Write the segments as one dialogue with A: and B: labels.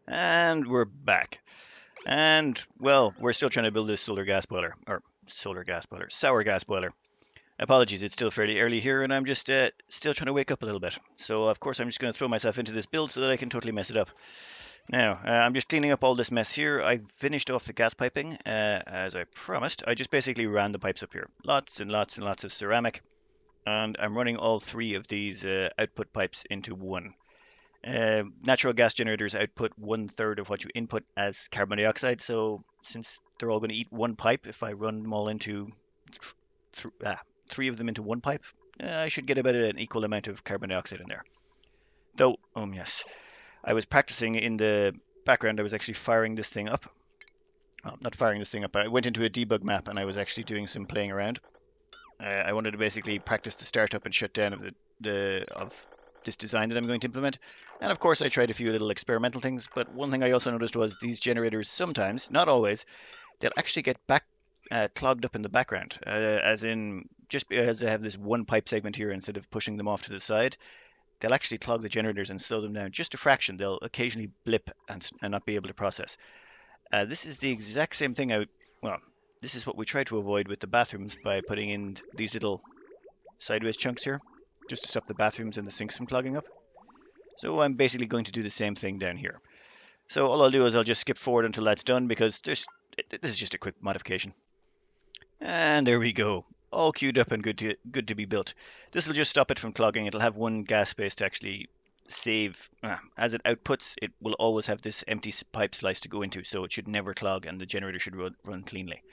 A: And we're back. And, well, we're still trying to build this solar gas boiler. Or, sour gas boiler. Apologies, it's still fairly early here, and I'm just still trying to wake up a little bit. So, of course, I'm just going to throw myself into this build so that I can totally mess it up. Now, I'm just cleaning up all this mess here. I finished off the gas piping, as I promised. I just basically ran the pipes up here. Lots and lots and lots of ceramic. And I'm running all three of these output pipes into one. Natural gas generators output 1/3 of what you input as carbon dioxide. So since they're all going to eat one pipe, if I run them all into th three of them into one pipe, I should get about an equal amount of carbon dioxide in there. Though, yes, I was practicing in the background. I was actually firing this thing up. Well, not firing this thing up. I went into a debug map and I was actually doing some playing around. I wanted to basically practice the startup and shutdown of of this design that I'm going to implement. And of course, I tried a few little experimental things. But one thing I also noticed was these generators sometimes, not always, they'll actually get clogged up in the background. As in, just because they have this one pipe segment here, instead of pushing them off to the side, they'll actually clog the generators and slow them down just a fraction. They'll occasionally blip and not be able to process. This is the exact same thing well, this is what we try to avoid with the bathrooms by putting in these little sideways chunks here, just to stop the bathrooms and the sinks from clogging up. So I'm basically going to do the same thing down here. So all I'll do is I'll just skip forward until that's done because this is just a quick modification. And there we go. All queued up and good to be built. This will just stop it from clogging. It'll have one gas space to actually save. As it outputs, it will always have this empty pipe slice to go into, so it should never clog and the generator should run cleanly.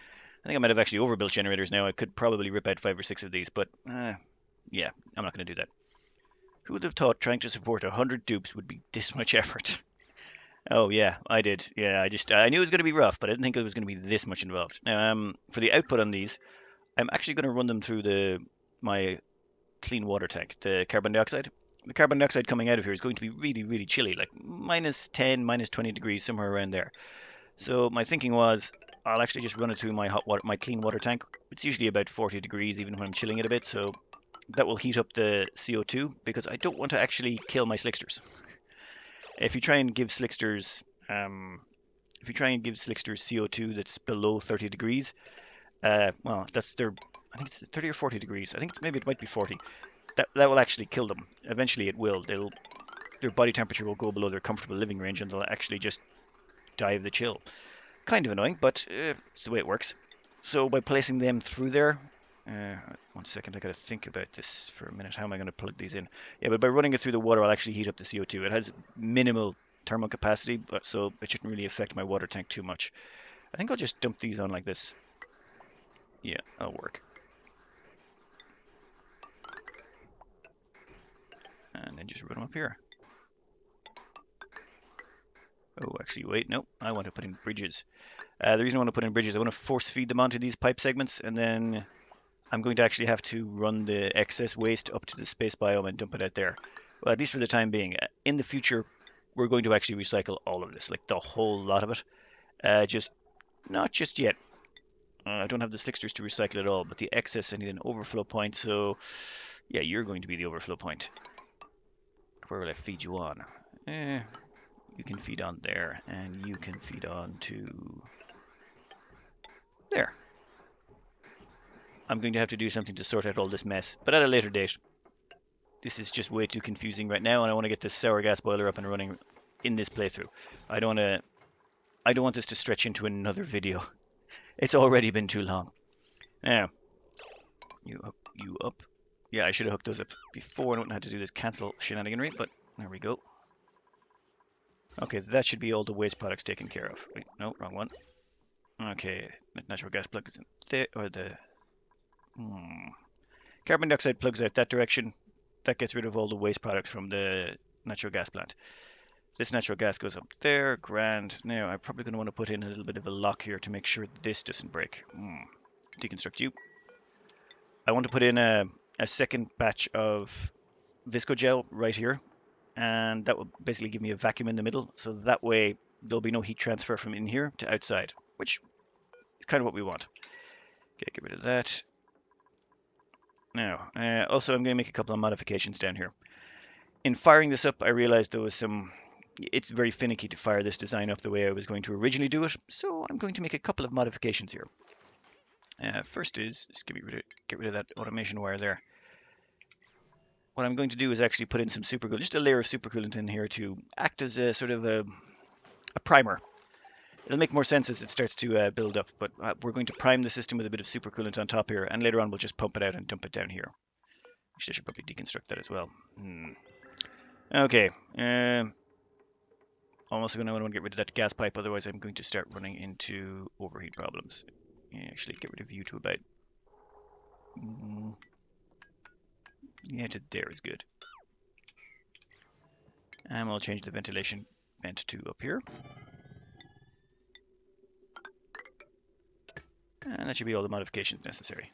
A: I think I might have actually overbuilt generators now. I could probably rip out 5 or 6 of these, but yeah, I'm not going to do that. Who would have thought trying to support 100 dupes would be this much effort? Oh yeah, I did. Yeah, I knew it was going to be rough, but I didn't think it was going to be this much involved. Now, for the output on these, I'm actually going to run them through my clean water tank, the carbon dioxide. The carbon dioxide coming out of here is going to be really, really chilly, like -10, -20 degrees, somewhere around there. So my thinking was, I'll actually just run it through my clean water tank. It's usually about 40 degrees, even when I'm chilling it a bit. So that will heat up the CO2 because I don't want to actually kill my slicksters. If you try and give slicksters, CO2 that's below 30 degrees, well, I think it's 30 or 40 degrees. I think maybe it might be 40. That will actually kill them. Eventually, it will. Their body temperature will go below their comfortable living range, and they'll actually just die of the chill. Kind of annoying, but it's the way it works. So by placing them through there, uh, 1 second, I got to think about this for a minute. How am I going to plug these in? Yeah, but by running it through the water, I'll actually heat up the CO2. It has minimal thermal capacity, but so it shouldn't really affect my water tank too much. I think I'll just dump these on like this. Yeah, that'll work. And then just run them up here. Oh, actually, wait, no, I want to put in bridges. The reason I want to put in bridges, I want to force feed them onto these pipe segments, and then I'm going to actually have to run the excess waste up to the space biome and dump it out there. Well, at least for the time being. In the future, we're going to actually recycle all of this, like the whole lot of it. Just not just yet. I don't have the slicksters to recycle it all, but the excess, I need an overflow point. So, yeah, you're going to be the overflow point. Where will I feed you on? You can feed on there, and you can feed on to there. I'm going to have to do something to sort out all this mess, but at a later date. This is just way too confusing right now, and I want to get this sour gas boiler up and running in this playthrough. I don't want this to stretch into another video. It's already been too long. Now, you up. Yeah, I should have hooked those up before. I don't have to do this cancel shenaniganry, but there we go. Okay, that should be all the waste products taken care of. Wait, no, wrong one. Okay, natural gas plug is in there, or carbon dioxide plugs out that direction. That gets rid of all the waste products from the natural gas plant. This natural gas goes up there, grand. Now, I'm probably going to want to put in a little bit of a lock here to make sure this doesn't break. Deconstruct you. I want to put in a second batch of visco gel right here, and that will basically give me a vacuum in the middle, so that way there'll be no heat transfer from in here to outside, which is kind of what we want. Okay, get rid of that. Now, also I'm going to make a couple of modifications down here. In firing this up, I realized there was some it's very finicky to fire this design up the way I was going to originally do it, so I'm going to make a couple of modifications here. First is, just get rid of that automation wire there. What I'm going to do is actually put in some supercoolant, just a layer of supercoolant in here to act as a sort of a primer. It'll make more sense as it starts to build up, but we're going to prime the system with a bit of supercoolant on top here, and later on we'll just pump it out and dump it down here. Actually, I should probably deconstruct that as well. Okay. Also going to want to get rid of that gas pipe, otherwise I'm going to start running into overheat problems. Actually, get rid of you to about... yeah, to there is good. And we'll change the ventilation vent to up here. And that should be all the modifications necessary.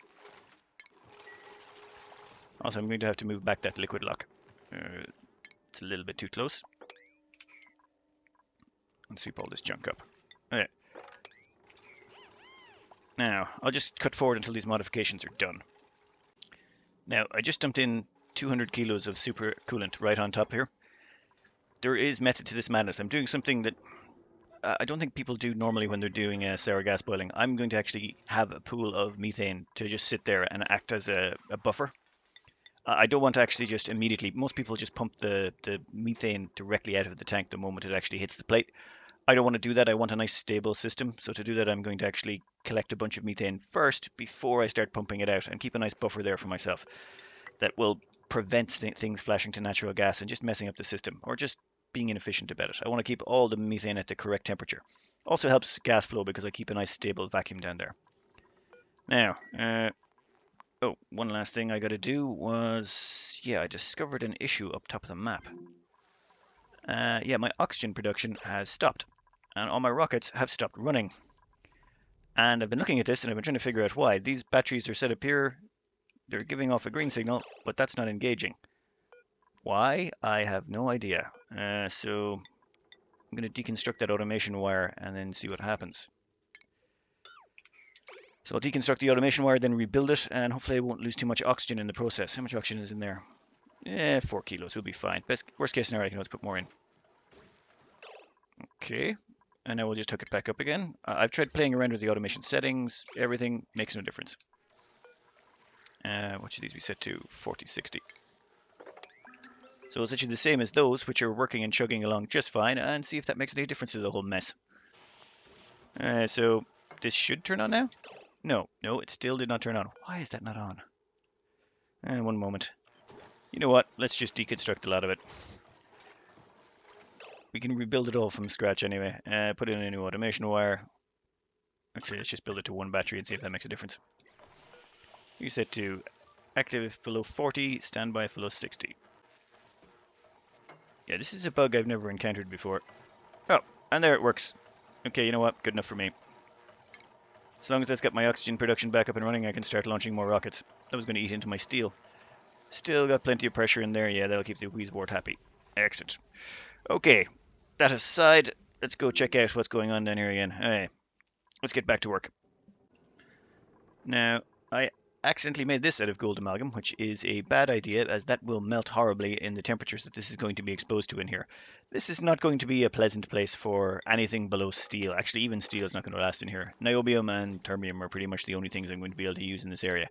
A: Also, I'm going to have to move back that liquid lock. It's a little bit too close. And sweep all this junk up. Okay. Now, I'll just cut forward until these modifications are done. Now, I just dumped in 200 kilos of super coolant right on top here. There is method to this madness. I'm doing something that I don't think people do normally when they're doing sour gas boiling. I'm going to actually have a pool of methane to just sit there and act as a buffer. I don't want to actually just immediately... Most people just pump the methane directly out of the tank the moment it actually hits the plate. I don't want to do that. I want a nice stable system. So to do that, I'm going to actually collect a bunch of methane first before I start pumping it out, and keep a nice buffer there for myself that will prevent things flashing to natural gas and just messing up the system, or just being inefficient about it. I want to keep all the methane at the correct temperature. Also helps gas flow because I keep a nice stable vacuum down there. Now, oh, one last thing I got to do was, yeah, I discovered an issue up top of the map. Yeah, my oxygen production has stopped, and all my rockets have stopped running. And I've been looking at this, and I've been trying to figure out why. These batteries are set up here. They're giving off a green signal, but that's not engaging. Why? I have no idea. So I'm going to deconstruct that automation wire and then see what happens. So I'll deconstruct the automation wire, then rebuild it, and hopefully I won't lose too much oxygen in the process. How much oxygen is in there? 4 kilos. We'll be fine. Worst case scenario, I can always put more in. Okay. And now we'll just hook it back up again. I've tried playing around with the automation settings. Everything makes no difference. What should these be set to? 40, 60. So it's actually the same as those, which are working and chugging along just fine, and see if that makes any difference to the whole mess. So this should turn on now? No, it still did not turn on. Why is that not on? One moment. You know what? Let's just deconstruct a lot of it. We can rebuild it all from scratch anyway. Put in a new automation wire. Actually, let's just build it to one battery and see if that makes a difference. You set to active below 40, standby below 60. Yeah, this is a bug I've never encountered before. Oh, and there it works. Okay, you know what? Good enough for me. As long as that's got my oxygen production back up and running, I can start launching more rockets. That was going to eat into my steel. Still got plenty of pressure in there. Yeah, that'll keep the Wheezeboard happy. Excellent. Okay, that aside, let's go check out what's going on down here again. Hey, let's get back to work. Now, I accidentally made this out of gold amalgam, which is a bad idea, as that will melt horribly in the temperatures that this is going to be exposed to in here. This is not going to be a pleasant place for anything below steel. Actually, even steel is not going to last in here. Niobium and terbium are pretty much the only things I'm going to be able to use in this area.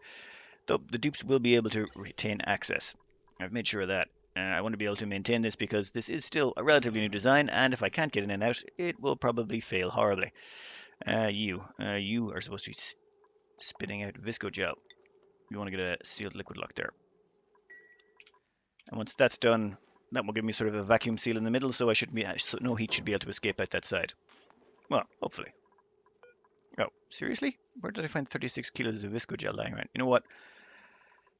A: Though the dupes will be able to retain access. I've made sure of that. I want to be able to maintain this because this is still a relatively new design, and if I can't get in and out, it will probably fail horribly. You are supposed to be spitting out viscogel. You want to get a sealed liquid lock there. And once that's done, that will give me sort of a vacuum seal in the middle, so no heat should be able to escape out that side. Well, hopefully. Oh, seriously? Where did I find 36 kilos of viscogel lying around? You know what?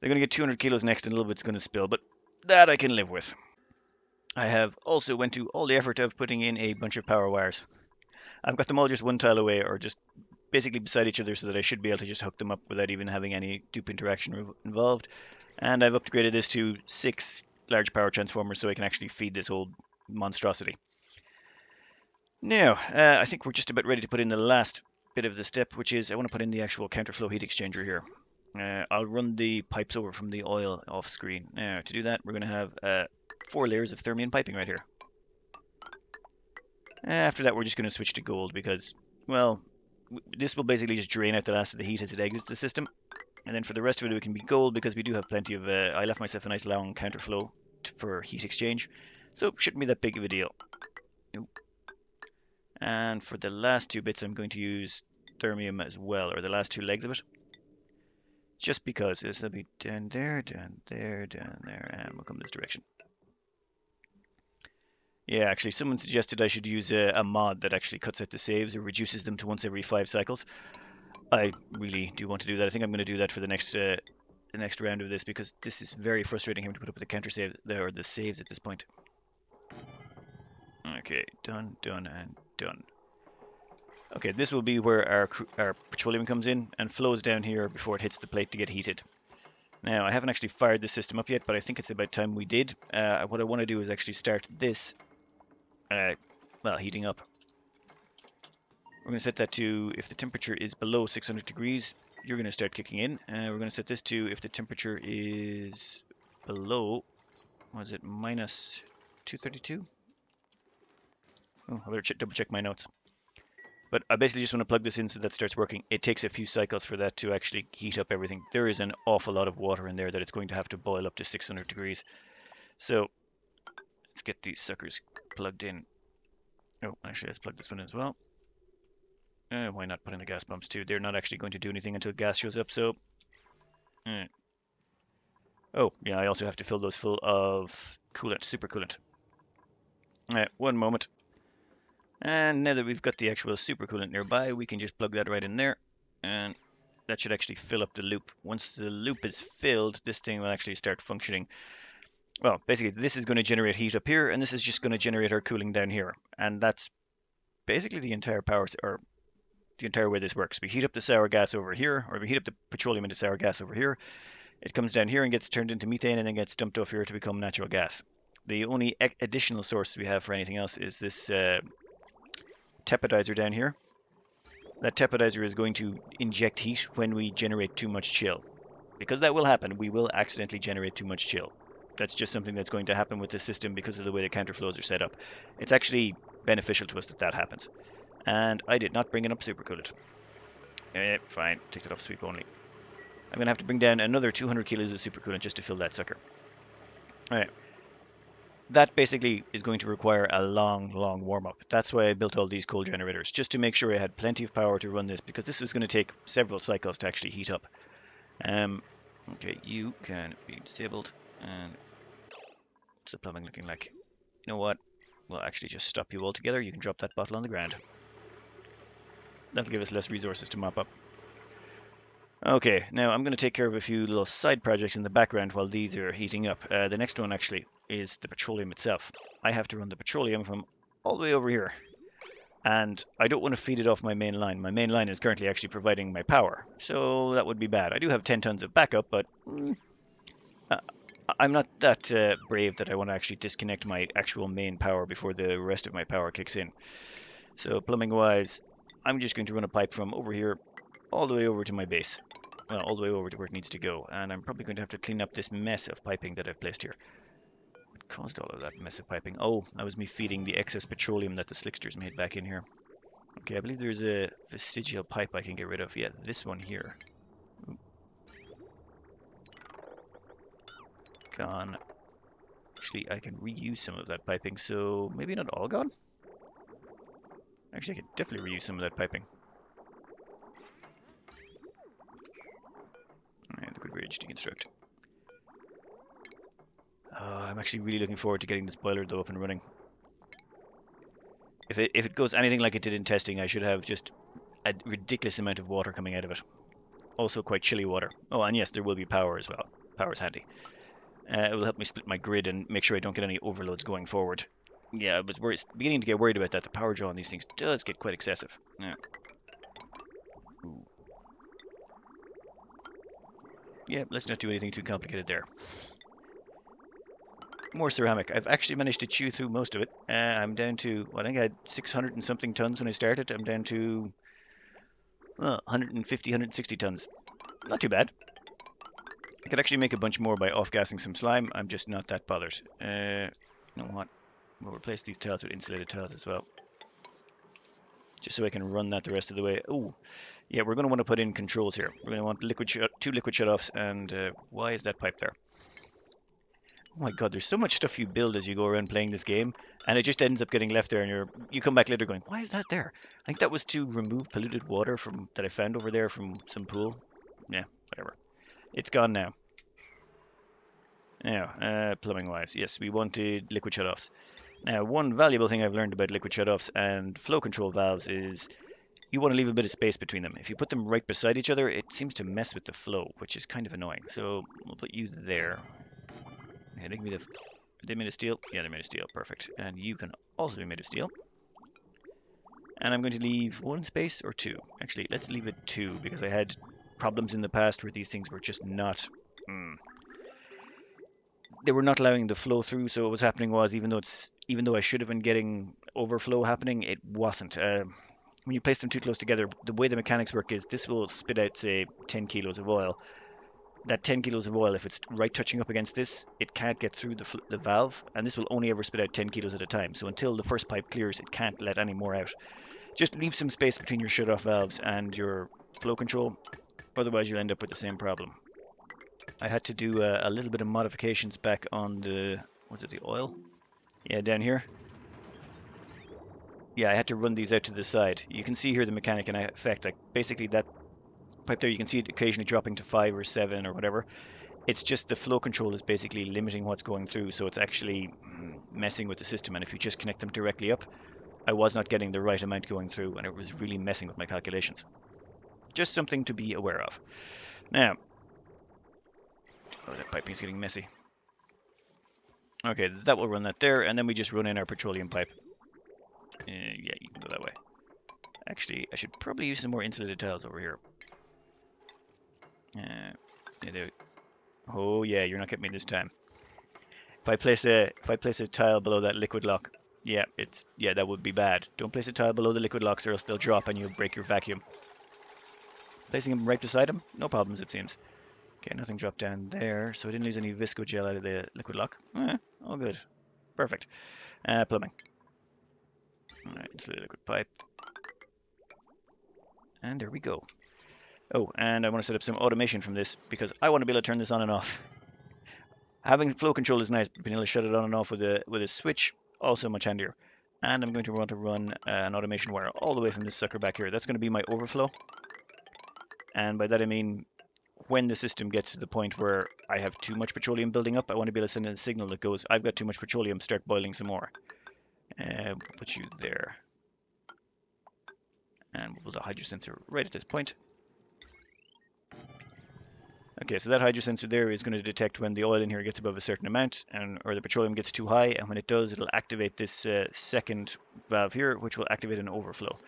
A: They're going to get 200 kilos next, and a little bit's going to spill, but that I can live with. I have also went to all the effort of putting in a bunch of power wires. I've got them all just one tile away, or just basically beside each other, so that I should be able to just hook them up without even having any dupe interaction involved. And I've upgraded this to 6 large power transformers so I can actually feed this whole monstrosity. Now, I think we're just about ready to put in the last bit of the step, which is I want to put in the actual counterflow heat exchanger here. I'll run the pipes over from the oil off screen. Now, to do that, we're going to have 4 layers of thermion piping right here. After that, we're just going to switch to gold because, well, this will basically just drain out the last of the heat as it exits the system. And then for the rest of it, it can be gold because we do have plenty of, I left myself a nice long counterflow for heat exchange. So shouldn't be that big of a deal. Nope. And for the last two bits, I'm going to use thermium as well, or the last two legs of it. Just because this will be down there, down there, down there, and we'll come this direction. Yeah, actually, someone suggested I should use a mod that actually cuts out the saves or reduces them to once every 5 cycles. I really do want to do that. I think I'm going to do that for the next round of this because this is very frustrating having to put up with the counter save there or the saves at this point. Okay, done, done, and done. Okay, this will be where our petroleum comes in and flows down here before it hits the plate to get heated. Now, I haven't actually fired the system up yet, but I think it's about time we did. What I want to do is actually start this, well, heating up. We're going to set that to, if the temperature is below 600 degrees, you're going to start kicking in. We're going to set this to, if the temperature is below, what is it, minus 232? Oh, I better double check my notes. But I basically just want to plug this in so that starts working. It takes a few cycles for that to actually heat up everything. There is an awful lot of water in there that it's going to have to boil up to 600 degrees. So let's get these suckers plugged in. Oh, actually, let's plug this one in as well. Why not put in the gas pumps too? They're not actually going to do anything until gas shows up, so... Oh, yeah, I also have to fill those full of coolant, super coolant. Alright, one moment. And now that we've got the actual super coolant nearby, we can just plug that right in there. And that should actually fill up the loop. Once the loop is filled, this thing will actually start functioning. Well, basically, this is going to generate heat up here, and this is just going to generate our cooling down here. And that's basically the entire power, or the entire way this works. We heat up the sour gas over here, or we heat up the petroleum into sour gas over here. It comes down here and gets turned into methane and then gets dumped off here to become natural gas. The only additional source we have for anything else is this tepodizer down here. That tepodizer is going to inject heat when we generate too much chill. Because that will happen, we will accidentally generate too much chill. That's just something that's going to happen with the system because of the way the counterflows are set up. It's actually beneficial to us that that happens. And I did not bring it up supercoolant. Fine, take that off sweep only. I'm going to have to bring down another 200 kilos of supercoolant just to fill that sucker. Alright. That basically is going to require a long, long warm-up. That's why I built all these coal generators, just to make sure I had plenty of power to run this, because this was going to take several cycles to actually heat up. Okay, you can be disabled. And what's the plumbing looking like? You know what? We'll actually just stop you altogether. You can drop that bottle on the ground. That'll give us less resources to mop up. Okay, now I'm going to take care of a few little side projects in the background while these are heating up. The next one actually is the petroleum itself. I have to run the petroleum from all the way over here. And I don't want to feed it off my main line. My main line is currently actually providing my power, so that would be bad. I do have 10 tons of backup, but I'm not that brave that I want to actually disconnect my actual main power before the rest of my power kicks in. So plumbing-wise, I'm just going to run a pipe from over here all the way over to my base. Well, all the way over to where it needs to go. And I'm probably going to have to clean up this mess of piping that I've placed here. What caused all of that mess of piping? Oh, that was me feeding the excess petroleum that the slicksters made back in here. Okay, I believe there's a vestigial pipe I can get rid of. Yeah, this one here. Ooh. Gone. Actually, I can reuse some of that piping, so maybe not all gone? Actually, I can definitely reuse some of that piping. Alright, the good bridge, deconstruct. I'm actually really looking forward to getting this boiler though up and running. If it goes anything like it did in testing, I should have just a ridiculous amount of water coming out of it. Also quite chilly water. Oh, and yes, there will be power as well. Power's handy. It will help me split my grid and make sure I don't get any overloads going forward. Yeah, I was beginning to get worried about that. The power draw on these things does get quite excessive. Yeah. Ooh. Yeah, let's not do anything too complicated there. More ceramic. I've actually managed to chew through most of it. I'm down to, well, I think I had 600 and something tons when I started. I'm down to 150, 160 tons. Not too bad. I could actually make a bunch more by off-gassing some slime. I'm just not that bothered. You know what? We'll replace these tiles with insulated tiles as well. just so I can run that the rest of the way. Oh, yeah, we're going to want to put in controls here. We're going to want two liquid shutoffs, and why is that pipe there? Oh my god, there's so much stuff you build as you go around playing this game, and it just ends up getting left there, and you come back later going, why is that there? I think that was to remove polluted water from that I found over there from some pool. Yeah, whatever. It's gone now. Now, plumbing wise, yes, we wanted liquid shutoffs. Now, one valuable thing I've learned about liquid shutoffs and flow control valves is you want to leave a bit of space between them. If you put them right beside each other, it seems to mess with the flow, which is kind of annoying. So we'll put you there. Yeah, are they made of steel? Yeah, they're made of steel. Perfect. And you can also be made of steel. And I'm going to leave one space or two. Actually, let's leave it two because I had problems in the past where these things were just not... they were not allowing the flow through. So what was happening was, even though I should have been getting overflow happening, it wasn't. When you place them too close together, the way the mechanics work is this will spit out, say, 10 kilos of oil. That 10 kilos of oil, if it's right touching up against this, it can't get through the valve, and this will only ever spit out 10 kilos at a time. So until the first pipe clears, it can't let any more out. Just leave some space between your shut-off valves and your flow control, otherwise you'll end up with the same problem. I had to do a little bit of modifications back on the oil? Yeah, down here. Yeah, I had to run these out to the side. You can see here the mechanic in effect. Like basically that pipe there, you can see it occasionally dropping to 5 or 7 or whatever. It's just the flow control is basically limiting what's going through, so it's actually messing with the system. And if you just connect them directly up, I was not getting the right amount going through, and it was really messing with my calculations. Just something to be aware of. Now, oh, that piping is getting messy. Okay, that will run that there, and then we just run in our petroleum pipe. Yeah, you can go that way. Actually, I should probably use some more insulated tiles over here. Yeah, there. Oh yeah, you're not getting me this time. If I place a tile below that liquid lock, yeah, that would be bad. Don't place a tile below the liquid locks, or else they'll drop and you'll break your vacuum. Placing them right beside them, no problems it seems. Okay, nothing dropped down there, so I didn't lose any visco gel out of the liquid lock. All good, perfect. Plumbing. All right, insulated liquid pipe, and there we go. Oh, and I want to set up some automation from this because I want to be able to turn this on and off. Having flow control is nice, but being able to shut it on and off with a switch, also much handier. And I'm going to want to run an automation wire all the way from this sucker back here. That's going to be my overflow. And by that I mean, when the system gets to the point where I have too much petroleum building up, I want to be able to send in a signal that goes, I've got too much petroleum, start boiling some more. We'll put you there. And we'll build a hydro sensor right at this point. Okay, so that hydro sensor there is going to detect when the oil in here gets above a certain amount, or the petroleum gets too high, and when it does, it'll activate this second valve here, which will activate an overflow.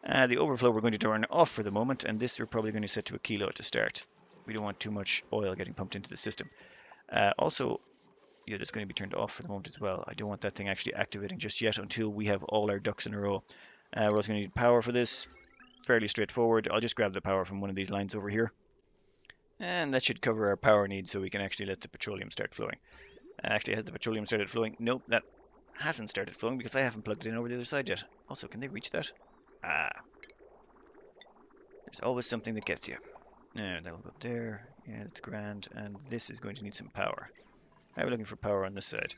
A: The overflow we're going to turn off for the moment, and this we're probably going to set to a kilo to start. We don't want too much oil getting pumped into the system. Also, yeah, that's going to be turned off for the moment as well. I don't want that thing actually activating just yet until we have all our ducks in a row. We're also going to need power for this. Fairly straightforward. I'll just grab the power from one of these lines over here. And that should cover our power needs so we can actually let the petroleum start flowing. Actually, has the petroleum started flowing? Nope, that hasn't started flowing because I haven't plugged it in over the other side yet. Also, can they reach that? There's always something that gets you. That'll go up there. Yeah, that's grand. And this is going to need some power. I'm looking for power on this side.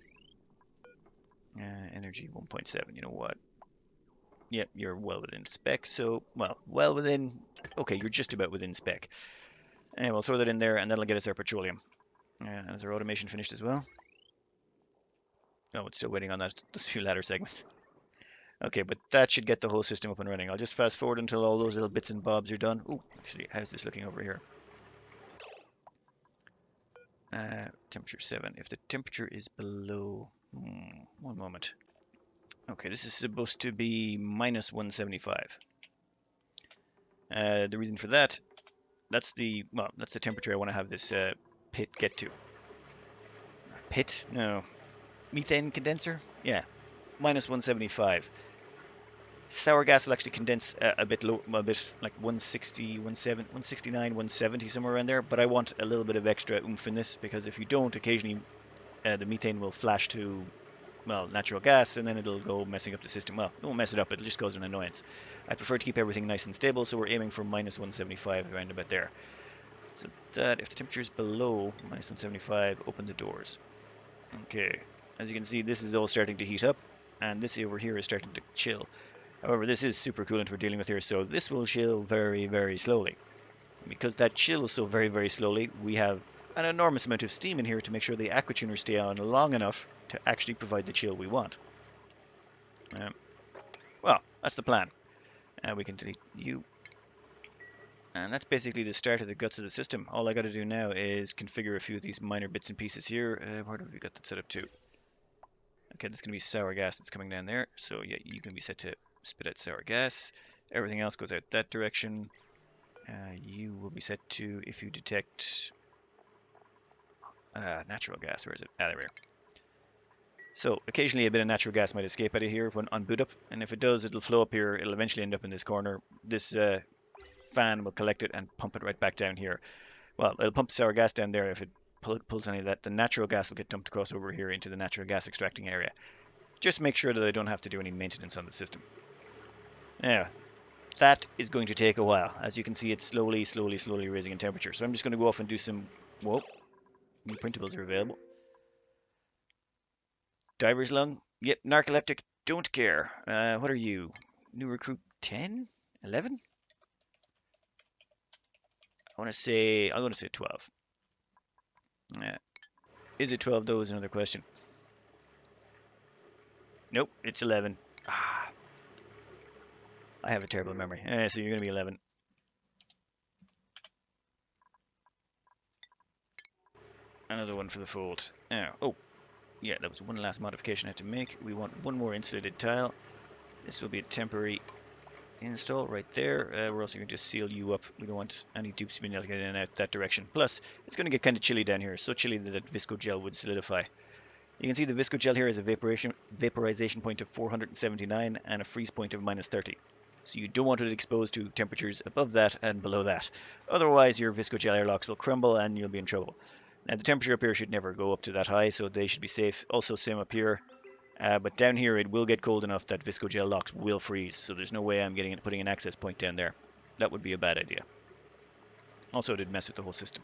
A: Energy 1.7. You know what? Yep, you're well within spec. So, well within... Okay, you're just about within spec. And we'll throw that in there, and that'll get us our petroleum. And is our automation finished as well? Oh, it's still waiting on those few ladder segments. Okay, but that should get the whole system up and running. I'll just fast forward until all those little bits and bobs are done. Oh, actually, how's this looking over here? Temperature 7. If the temperature is below... one moment. Okay, this is supposed to be minus 175. The reason for that... That's the temperature I want to have this pit get to. Pit? No. Methane condenser? Yeah. Minus 175. Sour gas will actually condense a bit low, a bit like 160, 169, 170, somewhere around there. But I want a little bit of extra oomph in this because if you don't, occasionally the methane will flash to well, natural gas, and then it'll go messing up the system. Well, it won't mess it up, it'll just cause an annoyance. I prefer to keep everything nice and stable, so we're aiming for minus 175 around about there. So that if the temperature is below minus 175, open the doors. Okay, as you can see, this is all starting to heat up, and this over here is starting to chill. However, this is super coolant we're dealing with here, so this will chill very, very slowly. And because that chills so very, very slowly, we have an enormous amount of steam in here to make sure the aqua tuners stay on long enough to actually provide the chill we want. Well, that's the plan. We can delete you. And that's basically the start of the guts of the system. All I got to do now is configure a few of these minor bits and pieces here. Where have we got that set up to? Okay, that's going to be sour gas that's coming down there. So yeah, you can be set to spit out sour gas. Everything else goes out that direction. You will be set to if you detect natural gas. Where is it? Ah, there we are. So occasionally a bit of natural gas might escape out of here when on boot up, and if it does, it'll flow up here. It'll eventually end up in this corner. This fan will collect it and pump it right back down here. Well, it'll pump sour gas down there. If it pulls any of that, the natural gas will get dumped across over here into the natural gas extracting area. Just make sure that I don't have to do any maintenance on the system. Yeah, that is going to take a while. As you can see, it's slowly raising in temperature. So I'm just going to go off and do some... Whoa, new printables are available. Diver's lung. Yep, narcoleptic. Don't care. What are you? New recruit 10? 11? I'm going to say 12. Is it 12 though is another question. Nope, it's 11. Ah, I have a terrible memory. So you're going to be 11. Another one for the fold. Oh, yeah, that was one last modification I had to make. We want one more insulated tile. This will be a temporary install right there. We're also going to just seal you up. We don't want any dupes being able to get in and out that direction. Plus, it's going to get kind of chilly down here. So chilly that that visco gel would solidify. You can see the visco gel here has a vaporization point of 479 and a freeze point of minus 30. So you don't want it exposed to temperatures above that and below that. Otherwise, your visco gel airlocks will crumble and you'll be in trouble. Now, the temperature up here should never go up to that high, so they should be safe. Also, same up here. But down here, it will get cold enough that visco gel locks will freeze. So there's no way I'm putting an access point down there. That would be a bad idea. Also, it would mess with the whole system.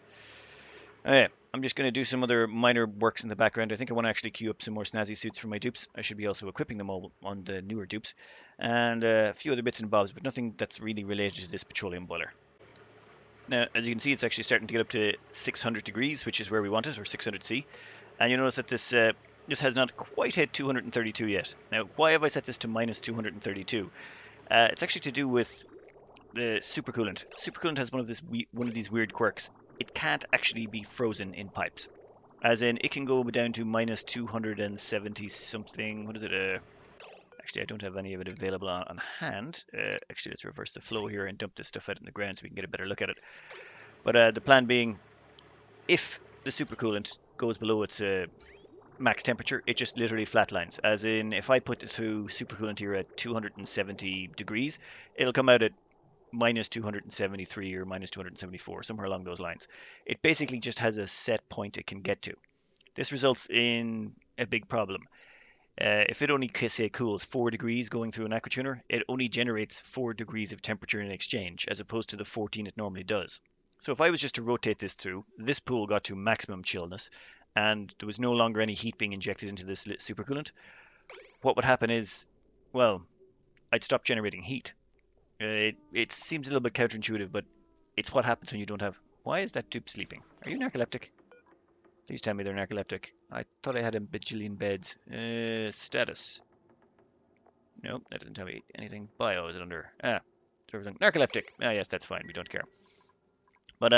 A: I'm just going to do some other minor works in the background. I think I want to actually queue up some more snazzy suits for my dupes. I should be also equipping them all on the newer dupes. And a few other bits and bobs, but nothing that's really related to this petroleum boiler. Now, as you can see, it's actually starting to get up to 600 degrees, which is where we want it, or 600 C. And you notice that this has not quite hit 232 yet. Now, why have I set this to minus 232? It's actually to do with the supercoolant. Supercoolant has one of these weird quirks. It can't actually be frozen in pipes. As in, it can go down to minus 270 something. What is it? Actually, I don't have any of it available on hand. Actually, let's reverse the flow here and dump this stuff out in the ground so we can get a better look at it. But the plan being, if the supercoolant goes below its max temperature, it just literally flatlines. As in, if I put it through supercoolant here at 270 degrees, it'll come out at minus 273 or minus 274, somewhere along those lines. It basically just has a set point it can get to. This results in a big problem. If it only, say, cools 4 degrees going through an aqua tuner, it only generates 4 degrees of temperature in exchange, as opposed to the 14 it normally does. So if I was just to rotate this through, this pool got to maximum chillness, and there was no longer any heat being injected into this supercoolant. What would happen is, well, I'd stop generating heat. It seems a little bit counterintuitive, but it's what happens when you don't have... Why is that dupe sleeping? Are you narcoleptic? Please tell me they're narcoleptic. I thought I had a bajillion beds. Status. Nope, that doesn't tell me anything. Bio, is it under? Everything. Narcoleptic. Yes, that's fine. We don't care. But,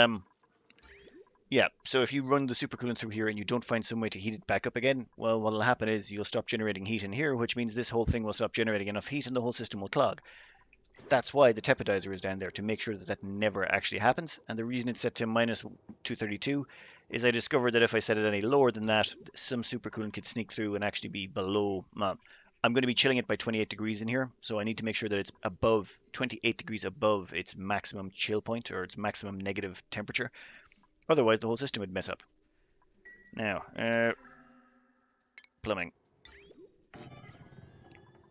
A: yeah, so if you run the supercoolant through here and you don't find some way to heat it back up again, well, what'll happen is you'll stop generating heat in here, which means this whole thing will stop generating enough heat and the whole system will clog. That's why the tepidizer is down there, to make sure that that never actually happens. And the reason it's set to minus 232 is I discovered that if I set it any lower than that, some supercoolant could sneak through and actually be below. I'm going to be chilling it by 28 degrees in here, so I need to make sure that it's above 28 degrees above its maximum chill point or its maximum negative temperature. Otherwise, the whole system would mess up. Now, plumbing.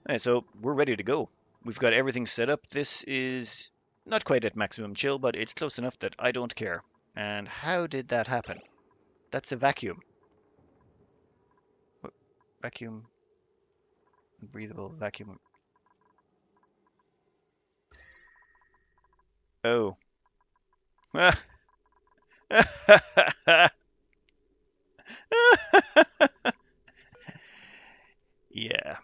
A: Alright, so we're ready to go. We've got everything set up. This is not quite at maximum chill, but it's close enough that I don't care. And how did that happen? That's a vacuum. What? Vacuum, breathable vacuum. Oh. Yeah.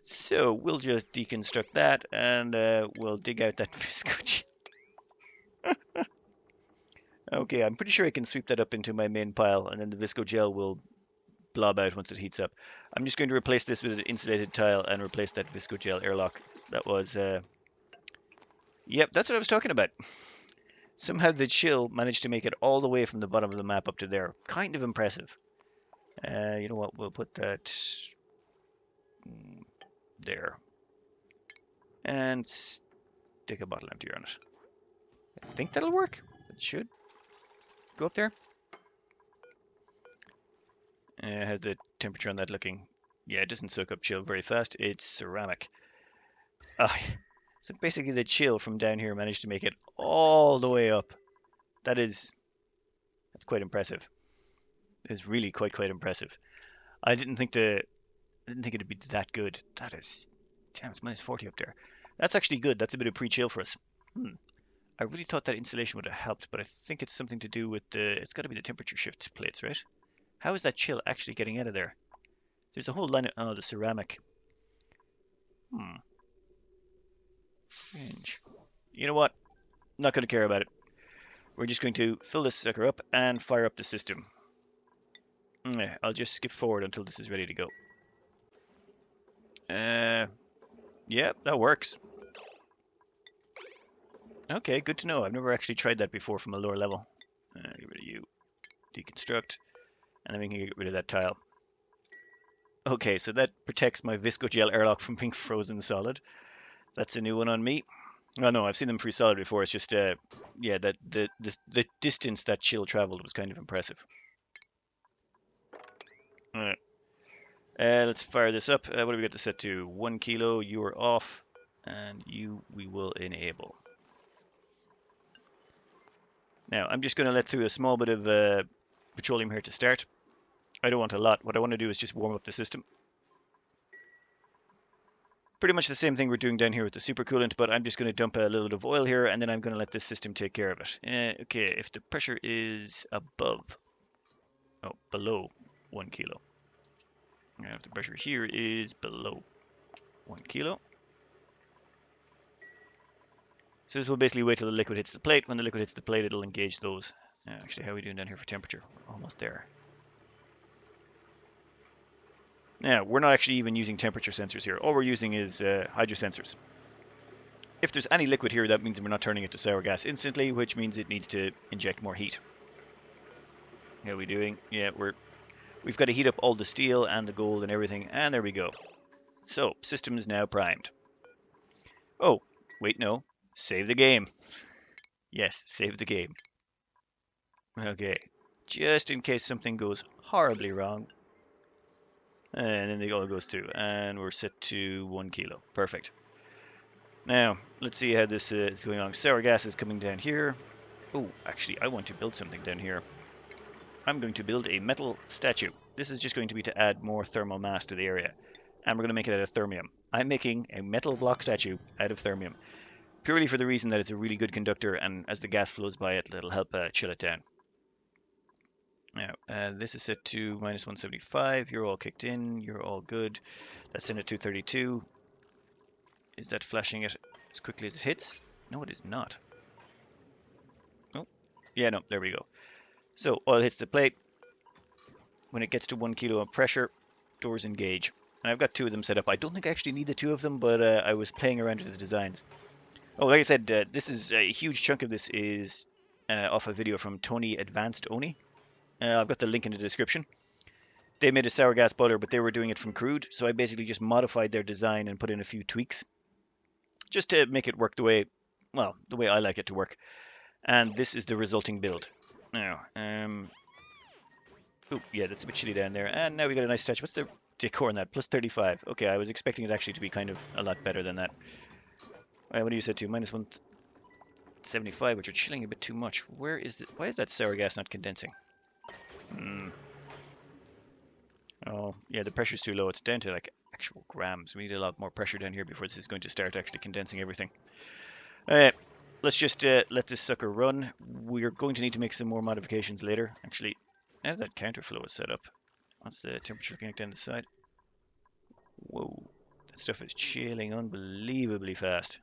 A: So we'll just deconstruct that and we'll dig out that visco. Okay, I'm pretty sure I can sweep that up into my main pile and then the visco gel will blob out once it heats up. I'm just going to replace this with an insulated tile and replace that visco gel airlock. That was, yep, that's what I was talking about. Somehow the chill managed to make it all the way from the bottom of the map up to there. Kind of impressive. You know what? We'll put that there. And stick a bottle emptier on it. I think that'll work. It should go up there. How's the temperature on that looking? Yeah, it doesn't soak up chill very fast. It's ceramic. So basically the chill from down here managed to make it all the way up. That's quite impressive. It's really quite impressive. I didn't think it'd be that good. That is, damn, it's minus 40 up there. That's actually good. That's a bit of pre-chill for us. I really thought that insulation would have helped, but I think it's something to do with it's got to be the temperature shift plates, right? How is that chill actually getting out of there? There's a whole line of, the ceramic. Strange. You know what? Not going to care about it. We're just going to fill this sucker up and fire up the system. I'll just skip forward until this is ready to go. Yeah, that works. Okay, good to know. I've never actually tried that before from a lower level. Get rid of you. Deconstruct. And then we can get rid of that tile. Okay, so that protects my visco gel airlock from being frozen solid. That's a new one on me. Oh no, I've seen them freeze solid before. It's just, yeah, that the distance that chill traveled was kind of impressive. All right. Let's fire this up. What do we got to set to? 1 kilo, you are off, and you we will enable. Now, I'm just going to let through a small bit of petroleum here to start. I don't want a lot. What I want to do is just warm up the system. Pretty much the same thing we're doing down here with the super coolant, but I'm just going to dump a little bit of oil here, and then I'm going to let this system take care of it. Okay, if the pressure is below 1 kilo. And if the pressure here is below 1 kilo. So this will basically wait till the liquid hits the plate. When the liquid hits the plate, it'll engage those. Actually, how are we doing down here for temperature? We're almost there. Now, we're not actually even using temperature sensors here. All we're using is hydro sensors. If there's any liquid here, that means we're not turning it to sour gas instantly, which means it needs to inject more heat. How are we doing? Yeah, we've got to heat up all the steel and the gold and everything, and there we go. So, system is now primed. Oh, wait, no. Save the game. Yes, save the game. Okay, just in case something goes horribly wrong. And then it all goes through, and we're set to 1 kilo. Perfect. Now, let's see how this is going on. Sour gas is coming down here. Oh, actually, I want to build something down here. I'm going to build a metal statue. This is just going to be to add more thermal mass to the area. And we're going to make it out of thermium. I'm making a metal block statue out of thermium. Purely for the reason that it's a really good conductor, and as the gas flows by it, it'll help chill it down. Now, this is set to minus 175. You're all kicked in. You're all good. That's in at 232. Is that flashing it as quickly as it hits? No, it is not. Oh, yeah, no, there we go. So oil hits the plate. When it gets to 1 kilo of pressure, doors engage. And I've got 2 of them set up. I don't think I actually need the 2 of them, but I was playing around with the designs. Oh, like I said, this is a huge chunk of this is off a video from Tony AdvancedONI. I've got the link in the description. They made a sour gas boiler, but they were doing it from crude, so I basically just modified their design and put in a few tweaks just to make it work the way I like it to work. And this is the resulting build. Now, oh yeah, that's a bit shitty down there. And now we got a nice statue. What's the decor on that. Plus 35. Okay, I was expecting it actually to be kind of a lot better than that. What do you say to? Minus 175, which are chilling a bit too much. Where is it? Why is that sour gas not condensing? Oh, yeah, the pressure's too low. It's down to like actual grams. We need a lot more pressure down here before this is going to start actually condensing everything. Alright, let's just let this sucker run. We're going to need to make some more modifications later. Actually, now that counterflow is set up, what's the temperature looking like down the side? Whoa, that stuff is chilling unbelievably fast.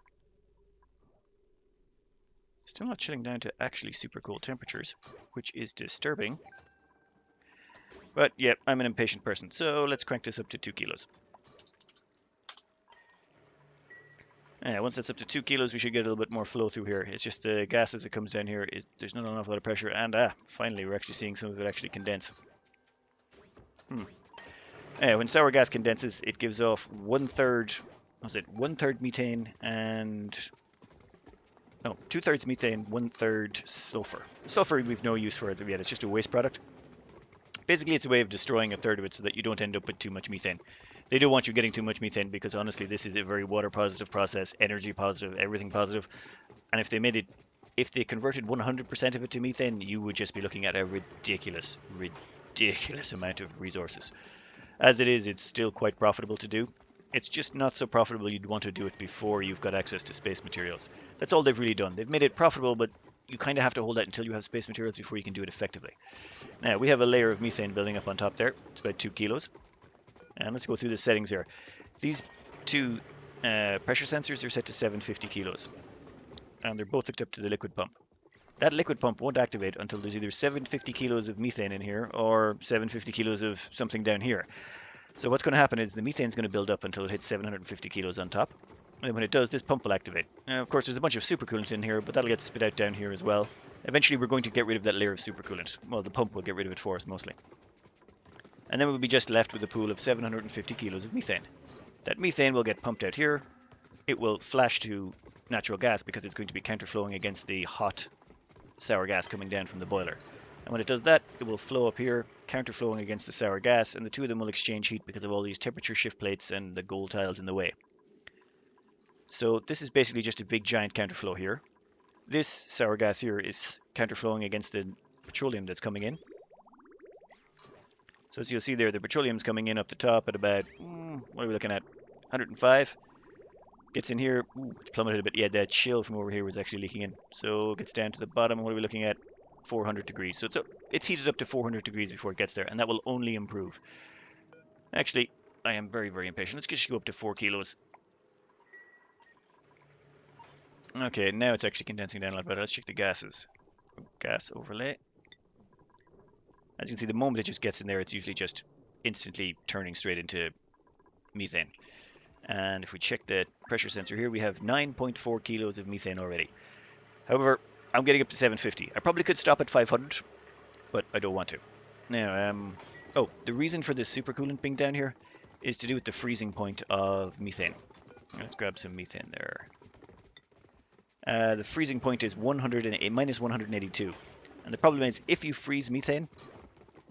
A: Still not chilling down to actually super cold temperatures, which is disturbing. But yeah, I'm an impatient person, so let's crank this up to 2 kilos. Once that's up to 2 kilos, we should get a little bit more flow through here. It's just the gas as it comes down here, there's not an awful lot of pressure, and finally we're actually seeing some of it actually condense. When sour gas condenses, it gives off 1/3, what's it, 1/3 methane and... No, 2/3 methane, 1/3 sulfur. Sulfur we've no use for as of yet, it's just a waste product. Basically, it's a way of destroying 1/3 of it so that you don't end up with too much methane. They don't want you getting too much methane because honestly, this is a very water positive process, energy positive, everything positive. And if they converted 100% of it to methane, you would just be looking at a ridiculous amount of resources. As it is, it's still quite profitable to do. It's just not so profitable you'd want to do it before you've got access to space materials. That's all they've really done. They've made it profitable, but you kind of have to hold that until you have space materials before you can do it effectively. Now, we have a layer of methane building up on top there. It's about 2 kilos. And let's go through the settings here. These two pressure sensors are set to 750 kilos. And they're both hooked up to the liquid pump. That liquid pump won't activate until there's either 750 kilos of methane in here or 750 kilos of something down here. So what's going to happen is the methane's going to build up until it hits 750 kilos on top. And when it does, this pump will activate. Now, of course, there's a bunch of supercoolant in here, but that'll get spit out down here as well. Eventually, we're going to get rid of that layer of supercoolant. Well, the pump will get rid of it for us, mostly. And then we'll be just left with a pool of 750 kilos of methane. That methane will get pumped out here. It will flash to natural gas because it's going to be counterflowing against the hot sour gas coming down from the boiler. And when it does that, it will flow up here, counterflowing against the sour gas, and the two of them will exchange heat because of all these temperature shift plates and the gold tiles in the way. So this is basically just a big giant counterflow here. This sour gas here is counterflowing against the petroleum that's coming in. So as you'll see there, the petroleum's coming in up the top at about, what are we looking at, 105. Gets in here, it's plummeted a bit. Yeah, that chill from over here was actually leaking in. So it gets down to the bottom, what are we looking at? 400 degrees. So it's heated up to 400 degrees before it gets there, and that will only improve. Actually, I am very, very impatient. Let's just go up to 4 kilos. Okay, now it's actually condensing down a lot better. Let's check the gases. Gas overlay. As you can see, the moment it just gets in there, it's usually just instantly turning straight into methane. And if we check the pressure sensor here, we have 9.4 kilos of methane already. However, I'm getting up to 750. I probably could stop at 500, but I don't want to. Now, the reason for this supercoolant being down here is to do with the freezing point of methane. Let's grab some methane there. The freezing point is minus 182. And the problem is, if you freeze methane,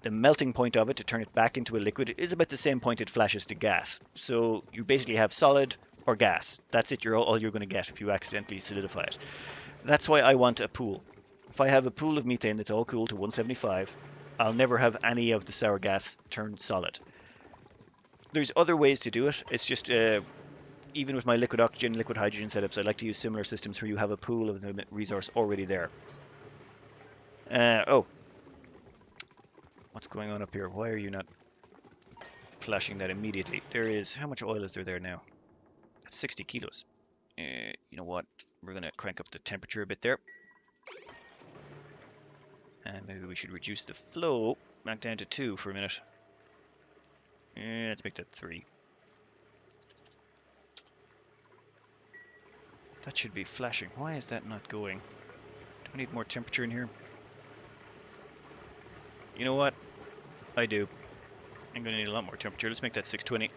A: the melting point of it to turn it back into a liquid is about the same point it flashes to gas. So you basically have solid or gas. That's it. All you're going to get if you accidentally solidify it. That's why I want a pool. If I have a pool of methane that's all cooled to 175, I'll never have any of the sour gas turn solid. There's other ways to do it. It's just even with my liquid oxygen, liquid hydrogen setups, I like to use similar systems where you have a pool of the resource already there. What's going on up here? Why are you not flashing that immediately? How much oil is there now? That's 60 kilos. You know what? We're going to crank up the temperature a bit there. And maybe we should reduce the flow back down to 2 for a minute. Let's make that 3. That should be flashing. Why is that not going? Do I need more temperature in here? You know what? I do. I'm going to need a lot more temperature. Let's make that 620.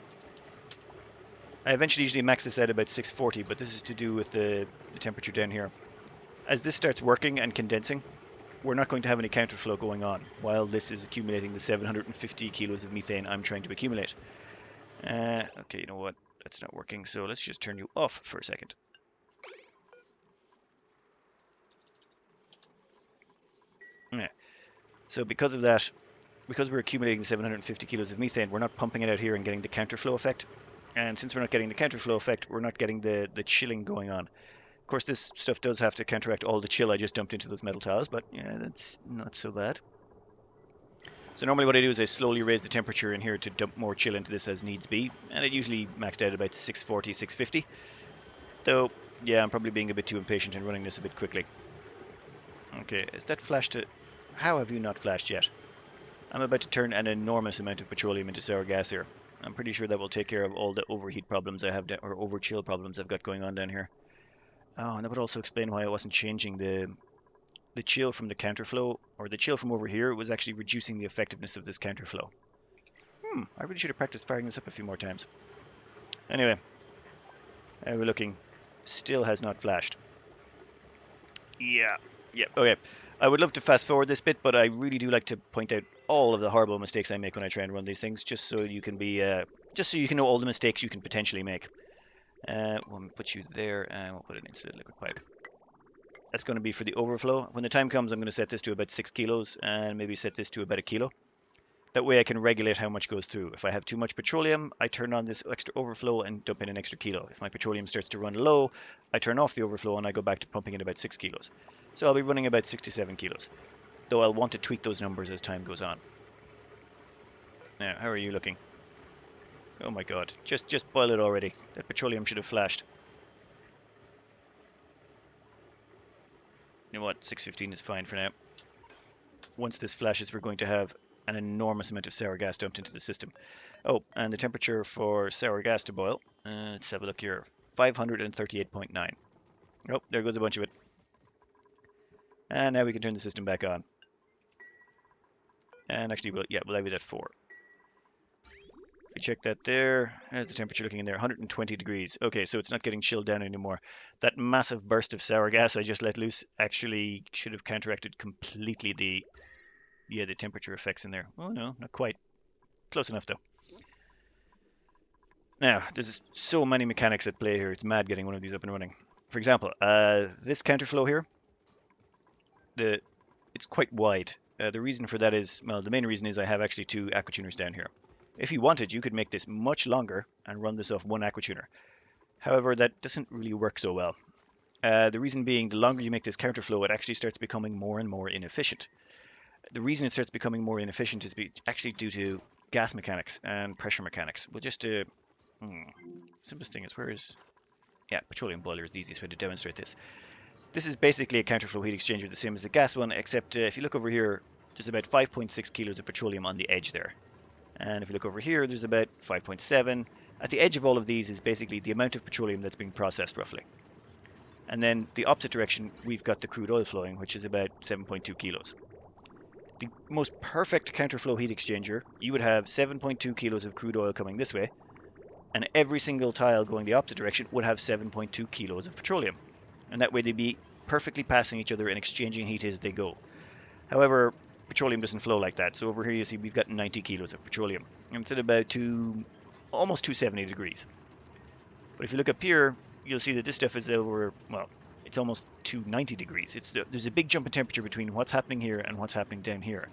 A: I eventually usually max this out about 640, but this is to do with the temperature down here. As this starts working and condensing, we're not going to have any counterflow going on while this is accumulating the 750 kilos of methane I'm trying to accumulate. Okay, you know what? That's not working, so let's just turn you off for a second. Yeah. So because of that, because we're accumulating 750 kilos of methane, we're not pumping it out here and getting the counterflow effect. And since we're not getting the counterflow effect, we're not getting the chilling going on. Of course, this stuff does have to counteract all the chill I just dumped into those metal tiles, but yeah, that's not so bad. So normally what I do is I slowly raise the temperature in here to dump more chill into this as needs be, and it usually maxed out at about 640, 650. Though, yeah, I'm probably being a bit too impatient and running this a bit quickly. Okay, is that flashed to... How have you not flashed yet? I'm about to turn an enormous amount of petroleum into sour gas here. I'm pretty sure that will take care of all the overheat problems I have, or overchill problems I've got going on down here. Oh, and that would also explain why I wasn't changing the chill from the counterflow, or the chill from over here was actually reducing the effectiveness of this counterflow. I really should have practiced firing this up a few more times. Anyway, how are we looking? Still has not flashed. Yeah, okay. I would love to fast forward this bit, but I really do like to point out all of the horrible mistakes I make when I try and run these things, just so you can know all the mistakes you can potentially make. We'll put you there, and we'll put an insulated liquid pipe. That's going to be for the overflow. When the time comes, I'm going to set this to about 6 kilos, and maybe set this to about a kilo. That way I can regulate how much goes through. If I have too much petroleum, I turn on this extra overflow and dump in an extra kilo. If my petroleum starts to run low, I turn off the overflow and I go back to pumping in about 6 kilos. So I'll be running about 67 kilos, though I'll want to tweak those numbers as time goes on. Now, how are you looking? Oh my god, just boil it already. That petroleum should have flashed. You know what, 615 is fine for now. Once this flashes, we're going to have an enormous amount of sour gas dumped into the system. Oh, and the temperature for sour gas to boil, let's have a look here, 538.9. Oh, there goes a bunch of it. And now we can turn the system back on. And actually, we'll leave it at 4. If we check that there, how's the temperature looking in there? 120 degrees. Okay, so it's not getting chilled down anymore. That massive burst of sour gas I just let loose actually should have counteracted completely the temperature effects in there. Oh no, not quite. Close enough though. Now, there's so many mechanics at play here. It's mad getting one of these up and running. For example, this counterflow here, it's quite wide. The reason for that is, well, the main reason is I have actually 2 aquatuners down here. If you wanted, you could make this much longer and run this off 1 aquatuner. However, that doesn't really work so well. The reason being, the longer you make this counterflow, it actually starts becoming more and more inefficient. The reason it starts becoming more inefficient is actually due to gas mechanics and pressure mechanics. We'll just simplest thing is, petroleum boiler is the easiest way to demonstrate this. This is basically a counterflow heat exchanger, the same as the gas one, except if you look over here, there's about 5.6 kilos of petroleum on the edge there. And if you look over here, there's about 5.7. At the edge of all of these is basically the amount of petroleum that's being processed roughly. And then the opposite direction, we've got the crude oil flowing, which is about 7.2 kilos. The most perfect counterflow heat exchanger, you would have 7.2 kilos of crude oil coming this way, and every single tile going the opposite direction would have 7.2 kilos of petroleum. And that way they'd be perfectly passing each other and exchanging heat as they go. However, petroleum doesn't flow like that. So over here you see we've got 90 kilos of petroleum. And it's at about almost 270 degrees. But if you look up here, you'll see that this stuff is over, well, it's almost 290 degrees. There's a big jump in temperature between what's happening here and what's happening down here.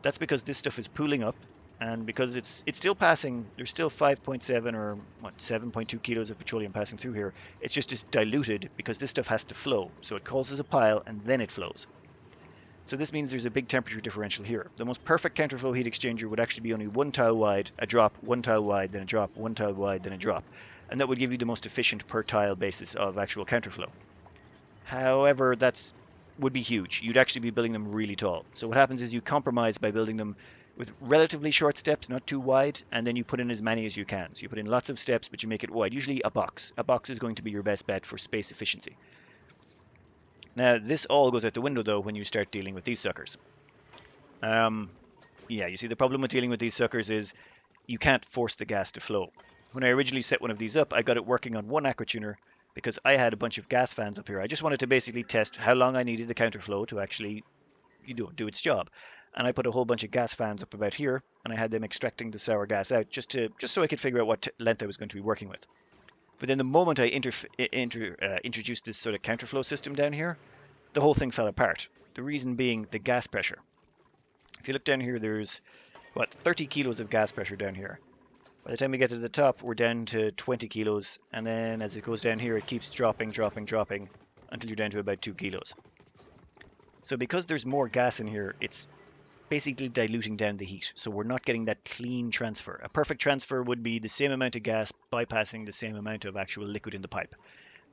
A: That's because this stuff is pooling up, and because it's still passing, there's still 5.7 or 7.2 kilos of petroleum passing through here. It's just diluted because this stuff has to flow. So it causes a pile and then it flows. So this means there's a big temperature differential here. The most perfect counterflow heat exchanger would actually be only 1 tile wide, a drop, 1 tile wide, then a drop, 1 tile wide, then a drop. And that would give you the most efficient per tile basis of actual counterflow. However, would be huge. You'd actually be building them really tall. So what happens is you compromise by building them with relatively short steps, not too wide, and then you put in as many as you can. So you put in lots of steps, but you make it wide. Usually a box. A box is going to be your best bet for space efficiency. Now, this all goes out the window, though, when you start dealing with these suckers. You see, the problem with dealing with these suckers is you can't force the gas to flow. When I originally set one of these up, I got it working on 1 aquatuner because I had a bunch of gas fans up here. I just wanted to basically test how long I needed the counterflow to actually do its job. and I put a whole bunch of gas fans up about here, and I had them extracting the sour gas out just so I could figure out what length I was going to be working with. But then the moment I introduced this sort of counterflow system down here, the whole thing fell apart. The reason being the gas pressure. If you look down here, there's what 30 kilos of gas pressure down here. By the time we get to the top, we're down to 20 kilos, and then as it goes down here, it keeps dropping until you're down to about 2 kilos. So because there's more gas in here, it's basically diluting down the heat. So we're not getting that clean transfer. A perfect transfer would be the same amount of gas bypassing the same amount of actual liquid in the pipe.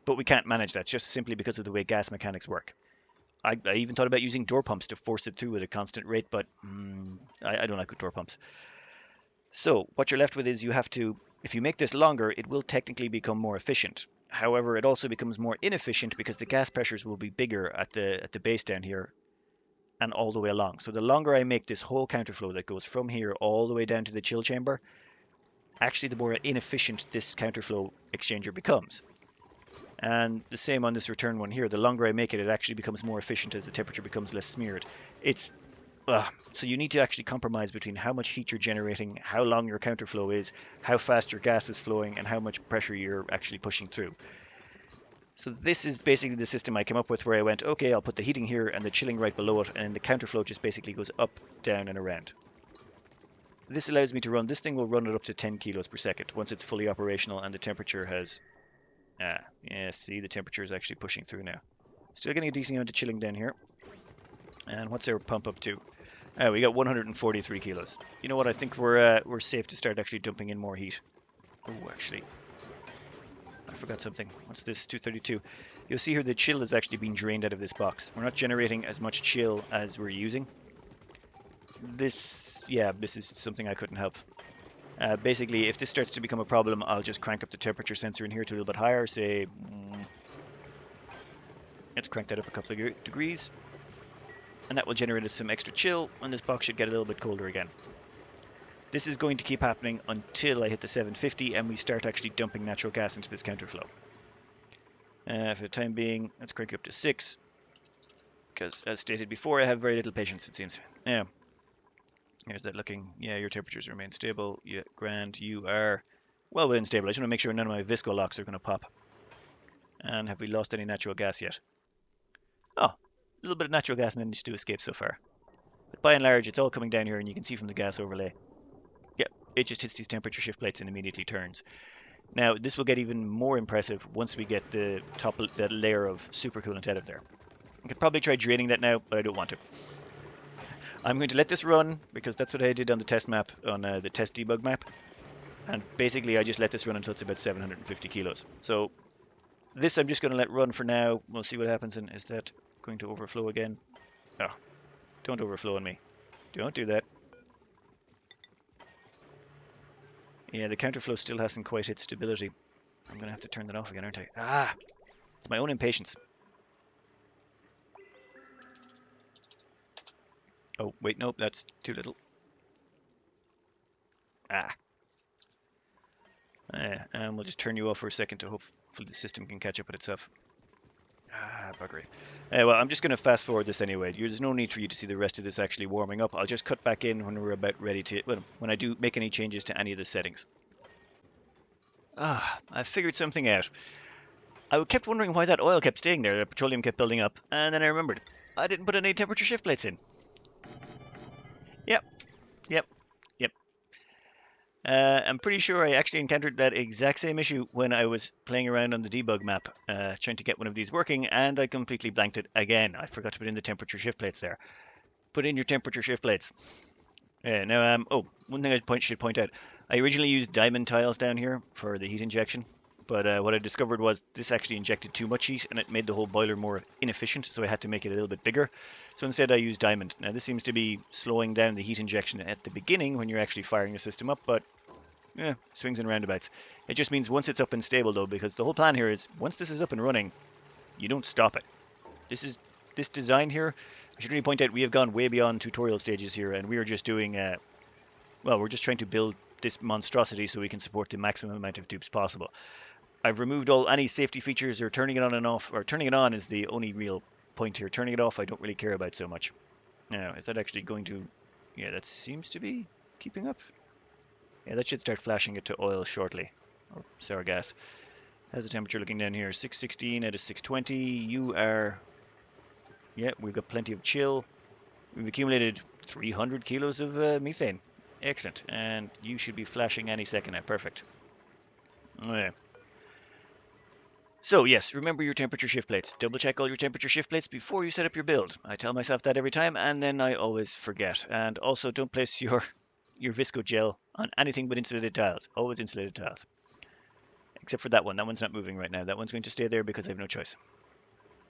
A: But we can't manage that just simply because of the way gas mechanics work. I even thought about using door pumps to force it through at a constant rate, but I don't like door pumps. So what you're left with is you have to, if you make this longer, it will technically become more efficient. However, it also becomes more inefficient because the gas pressures will be bigger at the base down here and all the way along. So the longer I make this whole counterflow that goes from here all the way down to the chill chamber, actually the more inefficient this counterflow exchanger becomes. And the same on this return one here. The longer I make it, it actually becomes more efficient as the temperature becomes less smeared. So you need to actually compromise between how much heat you're generating, how long your counterflow is, how fast your gas is flowing, and how much pressure you're actually pushing through. So this is basically the system I came up with, where I went, okay, I'll put the heating here and the chilling right below it, and the counterflow just basically goes up, down, and around. This allows me to run, this thing will run it up to 10 kilos per second once it's fully operational and the temperature has, yeah, see, the temperature is actually pushing through now. Still getting a decent amount of chilling down here. And what's our pump up to? We got 143 kilos. You know what? I think we're safe to start actually dumping in more heat. Oh, actually, I forgot something. What's this? 232. You'll see here the chill is actually being drained out of this box. We're not generating as much chill as we're using. This is something I couldn't help. Basically, if this starts to become a problem, I'll just crank up the temperature sensor in here to a little bit higher. Say, let's crank that up a couple of degrees. And that will generate us some extra chill, and this box should get a little bit colder again. This is going to keep happening until I hit the 750 and we start actually dumping natural gas into this counterflow. For the time being, let's crank it up to 6, because as stated before, I have very little patience, it seems. Yeah. Here's that looking. Yeah, your temperatures remain stable. Yeah, grand. You are well within stable. I just want to make sure none of my visco locks are going to pop. And have we lost any natural gas yet? Oh, a little bit of natural gas managed to escape so far. But by and large, it's all coming down here, and you can see from the gas overlay. Yeah, it just hits these temperature shift plates and immediately turns. Now, this will get even more impressive once we get the that layer of supercoolant out of there. I could probably try draining that now, but I don't want to. I'm going to let this run, because that's what I did on the test map, on the test debug map. And basically, I just let this run until it's about 750 kilos. So this I'm just going to let run for now. We'll see what happens. And is that going to overflow again? Oh, don't overflow on me. Don't do that. Yeah, the counterflow still hasn't quite hit stability. I'm going to have to turn that off again, aren't I? Ah, it's my own impatience. Oh, wait, nope, that's too little. And we'll just turn you off for a second to hopefully the system can catch up with itself. Buggery. Well, I'm just going to fast forward this anyway. There's no need for you to see the rest of this actually warming up. I'll just cut back in when we're about ready to, well, when I do make any changes to any of the settings. I figured something out. I kept wondering why that oil kept staying there, the petroleum kept building up, and then I remembered. I didn't put any temperature shift plates in. Yep. I'm pretty sure I actually encountered that exact same issue when I was playing around on the debug map, trying to get one of these working, and I completely blanked it again. I forgot to put in the temperature shift plates there. Put in your temperature shift plates. Now, one thing I should point out. I originally used diamond tiles down here for the heat injection, but what I discovered was this actually injected too much heat, and it made the whole boiler more inefficient, so I had to make it a little bit bigger. So instead I used diamond. Now this seems to be slowing down the heat injection at the beginning when you're actually firing the system up, but swings and roundabouts. It just means once it's up and stable though, because the whole plan here is once this is up and running, you don't stop it. This design here, I should really point out we have gone way beyond tutorial stages here, and we are just doing, we're just trying to build this monstrosity so we can support the maximum amount of dupes possible. I've removed any safety features, or turning it on and off, or turning it on is the only real point here. Turning it off I don't really care about so much. Now, is that actually going to... Yeah, that seems to be keeping up. Yeah, that should start flashing it to oil shortly, or sour gas. How's the temperature looking down here? 616 out of 620. You are... Yeah, we've got plenty of chill. We've accumulated 300 kilos of methane. Excellent. And you should be flashing any second now. Perfect. Okay. So yes, remember your temperature shift plates. Double check all your temperature shift plates before you set up your build. I tell myself that every time, and then I always forget. And also, don't place your visco gel on anything but insulated tiles. Always insulated tiles. Except for that one. That one's not moving right now. That one's going to stay there because I have no choice.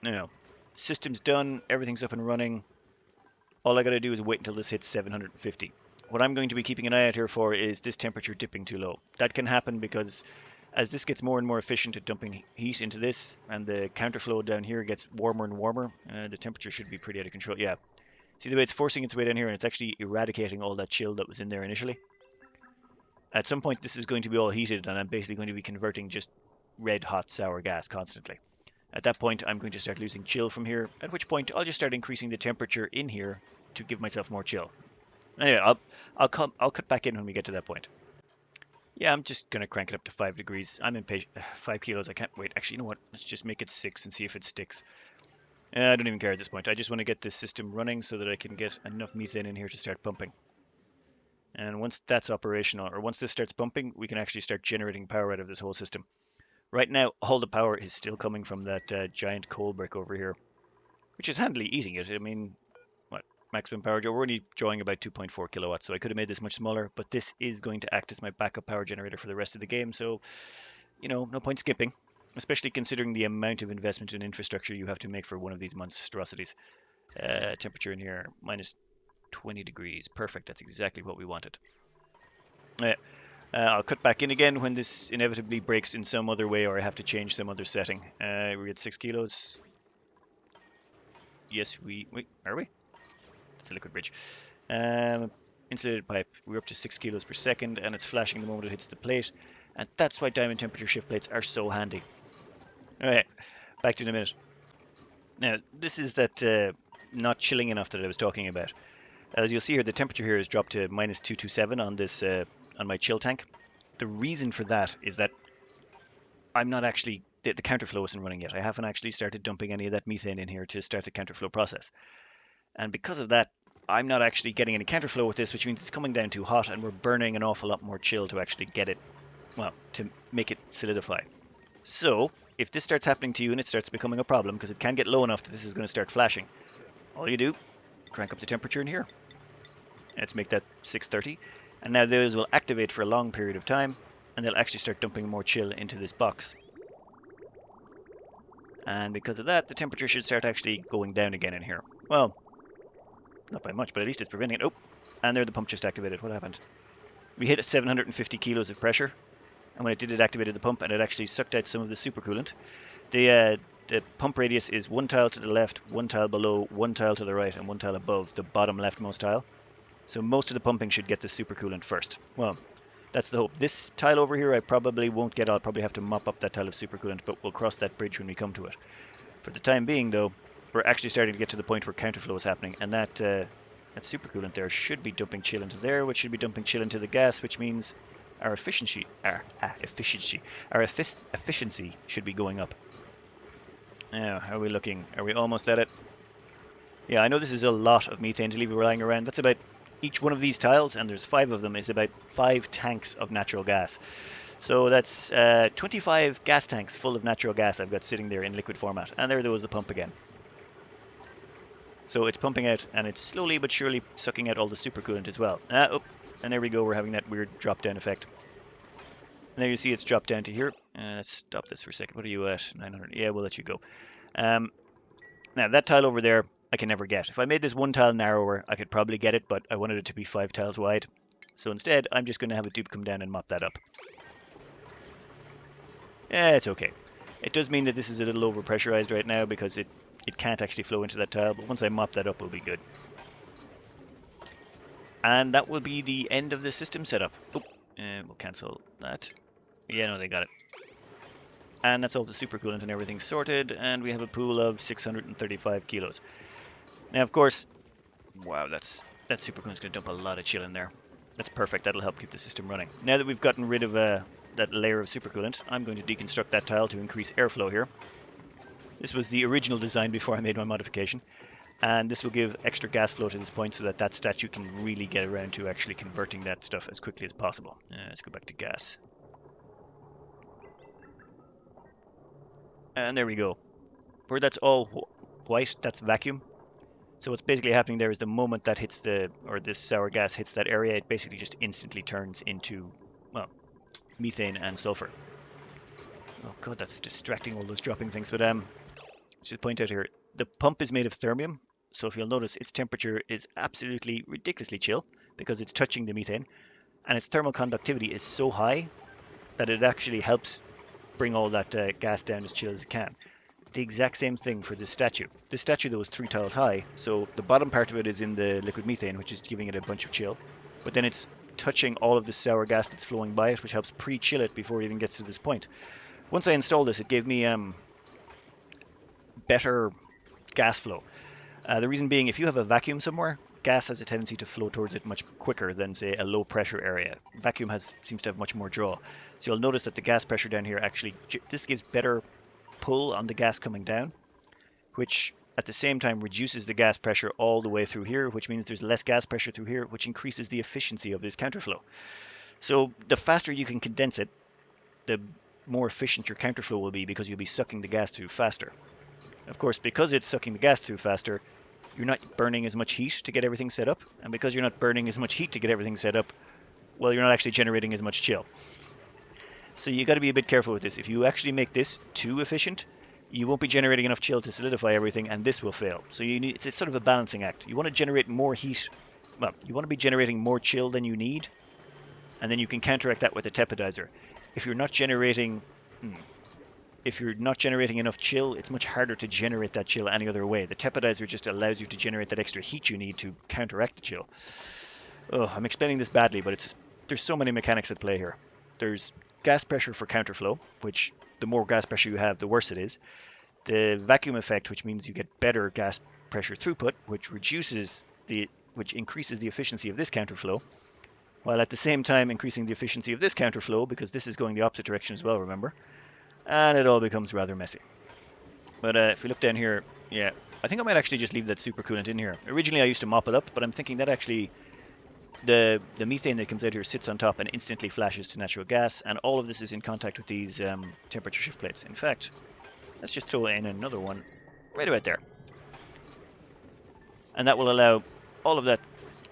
A: Now, system's done. Everything's up and running. All I got to do is wait until this hits 750. What I'm going to be keeping an eye out here for is this temperature dipping too low. That can happen because as this gets more and more efficient at dumping heat into this, and the counterflow down here gets warmer and warmer, the temperature should be pretty out of control. Yeah. See the way it's forcing its way down here, and it's actually eradicating all that chill that was in there initially. At some point, this is going to be all heated, and I'm basically going to be converting just red hot sour gas constantly. At that point, I'm going to start losing chill from here, at which point I'll just start increasing the temperature in here to give myself more chill. Anyway, I'll cut back in when we get to that point. Yeah, I'm just going to crank it up to 5 degrees. I'm impatient. 5 kilos, I can't wait. Actually, you know what? Let's just make it 6 and see if it sticks. I don't even care at this point. I just want to get this system running so that I can get enough methane in here to start pumping. And once that's operational, or once this starts pumping, we can actually start generating power out of this whole system. Right now, all the power is still coming from that giant coal brick over here, which is handily eating it. I mean, what, maximum power draw? We're only drawing about 2.4 kilowatts, so I could have made this much smaller, but this is going to act as my backup power generator for the rest of the game, so, you know, no point skipping, especially considering the amount of investment in infrastructure you have to make for one of these monstrosities. Temperature in here, minus 20 degrees. Perfect, that's exactly what we wanted. I'll cut back in again when this inevitably breaks in some other way or I have to change some other setting. We're at 6 kilos. Yes, wait, are we? It's a liquid bridge. Insulated pipe. We're up to 6 kilos per second and it's flashing the moment it hits the plate. And that's why diamond temperature shift plates are so handy. Alright, back to in a minute. Now, this is that not chilling enough that I was talking about. As you'll see here, the temperature here has dropped to minus 227 on this on my chill tank. The reason for that is that I'm not actually, the counterflow isn't running yet. I haven't actually started dumping any of that methane in here to start the counterflow process. And because of that, I'm not actually getting any counterflow with this, which means it's coming down too hot and we're burning an awful lot more chill to actually get it, well, to make it solidify. So, if this starts happening to you and it starts becoming a problem, because it can get low enough that this is going to start flashing, all you do, crank up the temperature in here. Let's make that 630. And now those will activate for a long period of time, and they'll actually start dumping more chill into this box. And because of that, the temperature should start actually going down again in here. Well, not by much, but at least it's preventing it. Oh, and there the pump just activated. What happened? We hit 750 kilos of pressure, and when it did, it activated the pump, and it actually sucked out some of the supercoolant. The pump radius is 1 tile to the left, 1 tile below, 1 tile to the right, and 1 tile above the bottom leftmost tile. So most of the pumping should get the supercoolant first. Well, that's the hope. This tile over here I probably won't get. I'll probably have to mop up that tile of supercoolant, but we'll cross that bridge when we come to it. For the time being, though, we're actually starting to get to the point where counterflow is happening, and that supercoolant there should be dumping chill into there, which should be dumping chill into the gas, which means our efficiency should be going up. Now, how are we looking? Are we almost at it? Yeah, I know this is a lot of methane to leave lying around. That's about each one of these tiles, and there's 5 of them, is about 5 tanks of natural gas. So that's 25 gas tanks full of natural gas I've got sitting there in liquid format. And there was the pump again. So it's pumping out, and it's slowly but surely sucking out all the supercoolant as well. And there we go, we're having that weird drop-down effect. And there you see it's dropped down to here. Let's stop this for a second. What are you at? 900. Yeah, we'll let you go. Now, that tile over there, I can never get. If I made this 1 tile narrower, I could probably get it, but I wanted it to be 5 tiles wide. So instead, I'm just going to have a dupe come down and mop that up. Yeah, it's okay. It does mean that this is a little over-pressurized right now because it can't actually flow into that tile, but once I mop that up, we'll be good. And that will be the end of the system setup. Oh, we'll cancel that. Yeah, no, they got it. And that's all the supercoolant and everything sorted, and we have a pool of 635 kilos. Now, of course, Wow, that supercoolant's going to dump a lot of chill in there. That's perfect. That'll help keep the system running. Now that we've gotten rid of that layer of supercoolant, I'm going to deconstruct that tile to increase airflow here. This was the original design before I made my modification, and this will give extra gas flow to this point so that that statue can really get around to actually converting that stuff as quickly as possible. Let's go back to gas. And there we go. Where that's all white, that's vacuum. So what's basically happening there is the moment that hits this sour gas hits that area, it basically just instantly turns into, well, methane and sulfur. Oh god, that's distracting, all those dropping things. But let's just point out here, the pump is made of thermium. So if you'll notice, its temperature is absolutely ridiculously chill because it's touching the methane, and its thermal conductivity is so high that it actually helps bring all that gas down as chill as it can. The exact same thing for this statue. This statue, though, is 3 tiles high, so the bottom part of it is in the liquid methane, which is giving it a bunch of chill. But then it's touching all of the sour gas that's flowing by it, which helps pre-chill it before it even gets to this point. Once I installed this, it gave me better gas flow. The reason being, if you have a vacuum somewhere, gas has a tendency to flow towards it much quicker than, say, a low pressure area. Vacuum seems to have much more draw. So you'll notice that the gas pressure down here actually, this gives better pull on the gas coming down, which at the same time reduces the gas pressure all the way through here, which means there's less gas pressure through here, which increases the efficiency of this counterflow. So the faster you can condense it, the more efficient your counterflow will be because you'll be sucking the gas through faster. Of course, because it's sucking the gas through faster, you're not burning as much heat to get everything set up. And because you're not burning as much heat to get everything set up, well, you're not actually generating as much chill. So you got to be a bit careful with this. If you actually make this too efficient, you won't be generating enough chill to solidify everything, and this will fail. So it's sort of a balancing act. You want to generate more heat. Well, you want to be generating more chill than you need, and then you can counteract that with a tepidizer. If you're not generating enough chill, it's much harder to generate that chill any other way. The tepidizer just allows you to generate that extra heat you need to counteract the chill. Oh, I'm explaining this badly, but there's so many mechanics at play here. There's gas pressure for counterflow, which the more gas pressure you have, the worse it is. The vacuum effect, which means you get better gas pressure throughput, which increases the efficiency of this counterflow, while at the same time increasing the efficiency of this counterflow, because this is going the opposite direction as well, remember? And it all becomes rather messy. But if we look down here, yeah, I think I might actually just leave that supercoolant in here. Originally I used to mop it up, but I'm thinking that actually the methane that comes out here sits on top and instantly flashes to natural gas, and all of this is in contact with these temperature shift plates. In fact, let's just throw in another one right about there. And that will allow all of that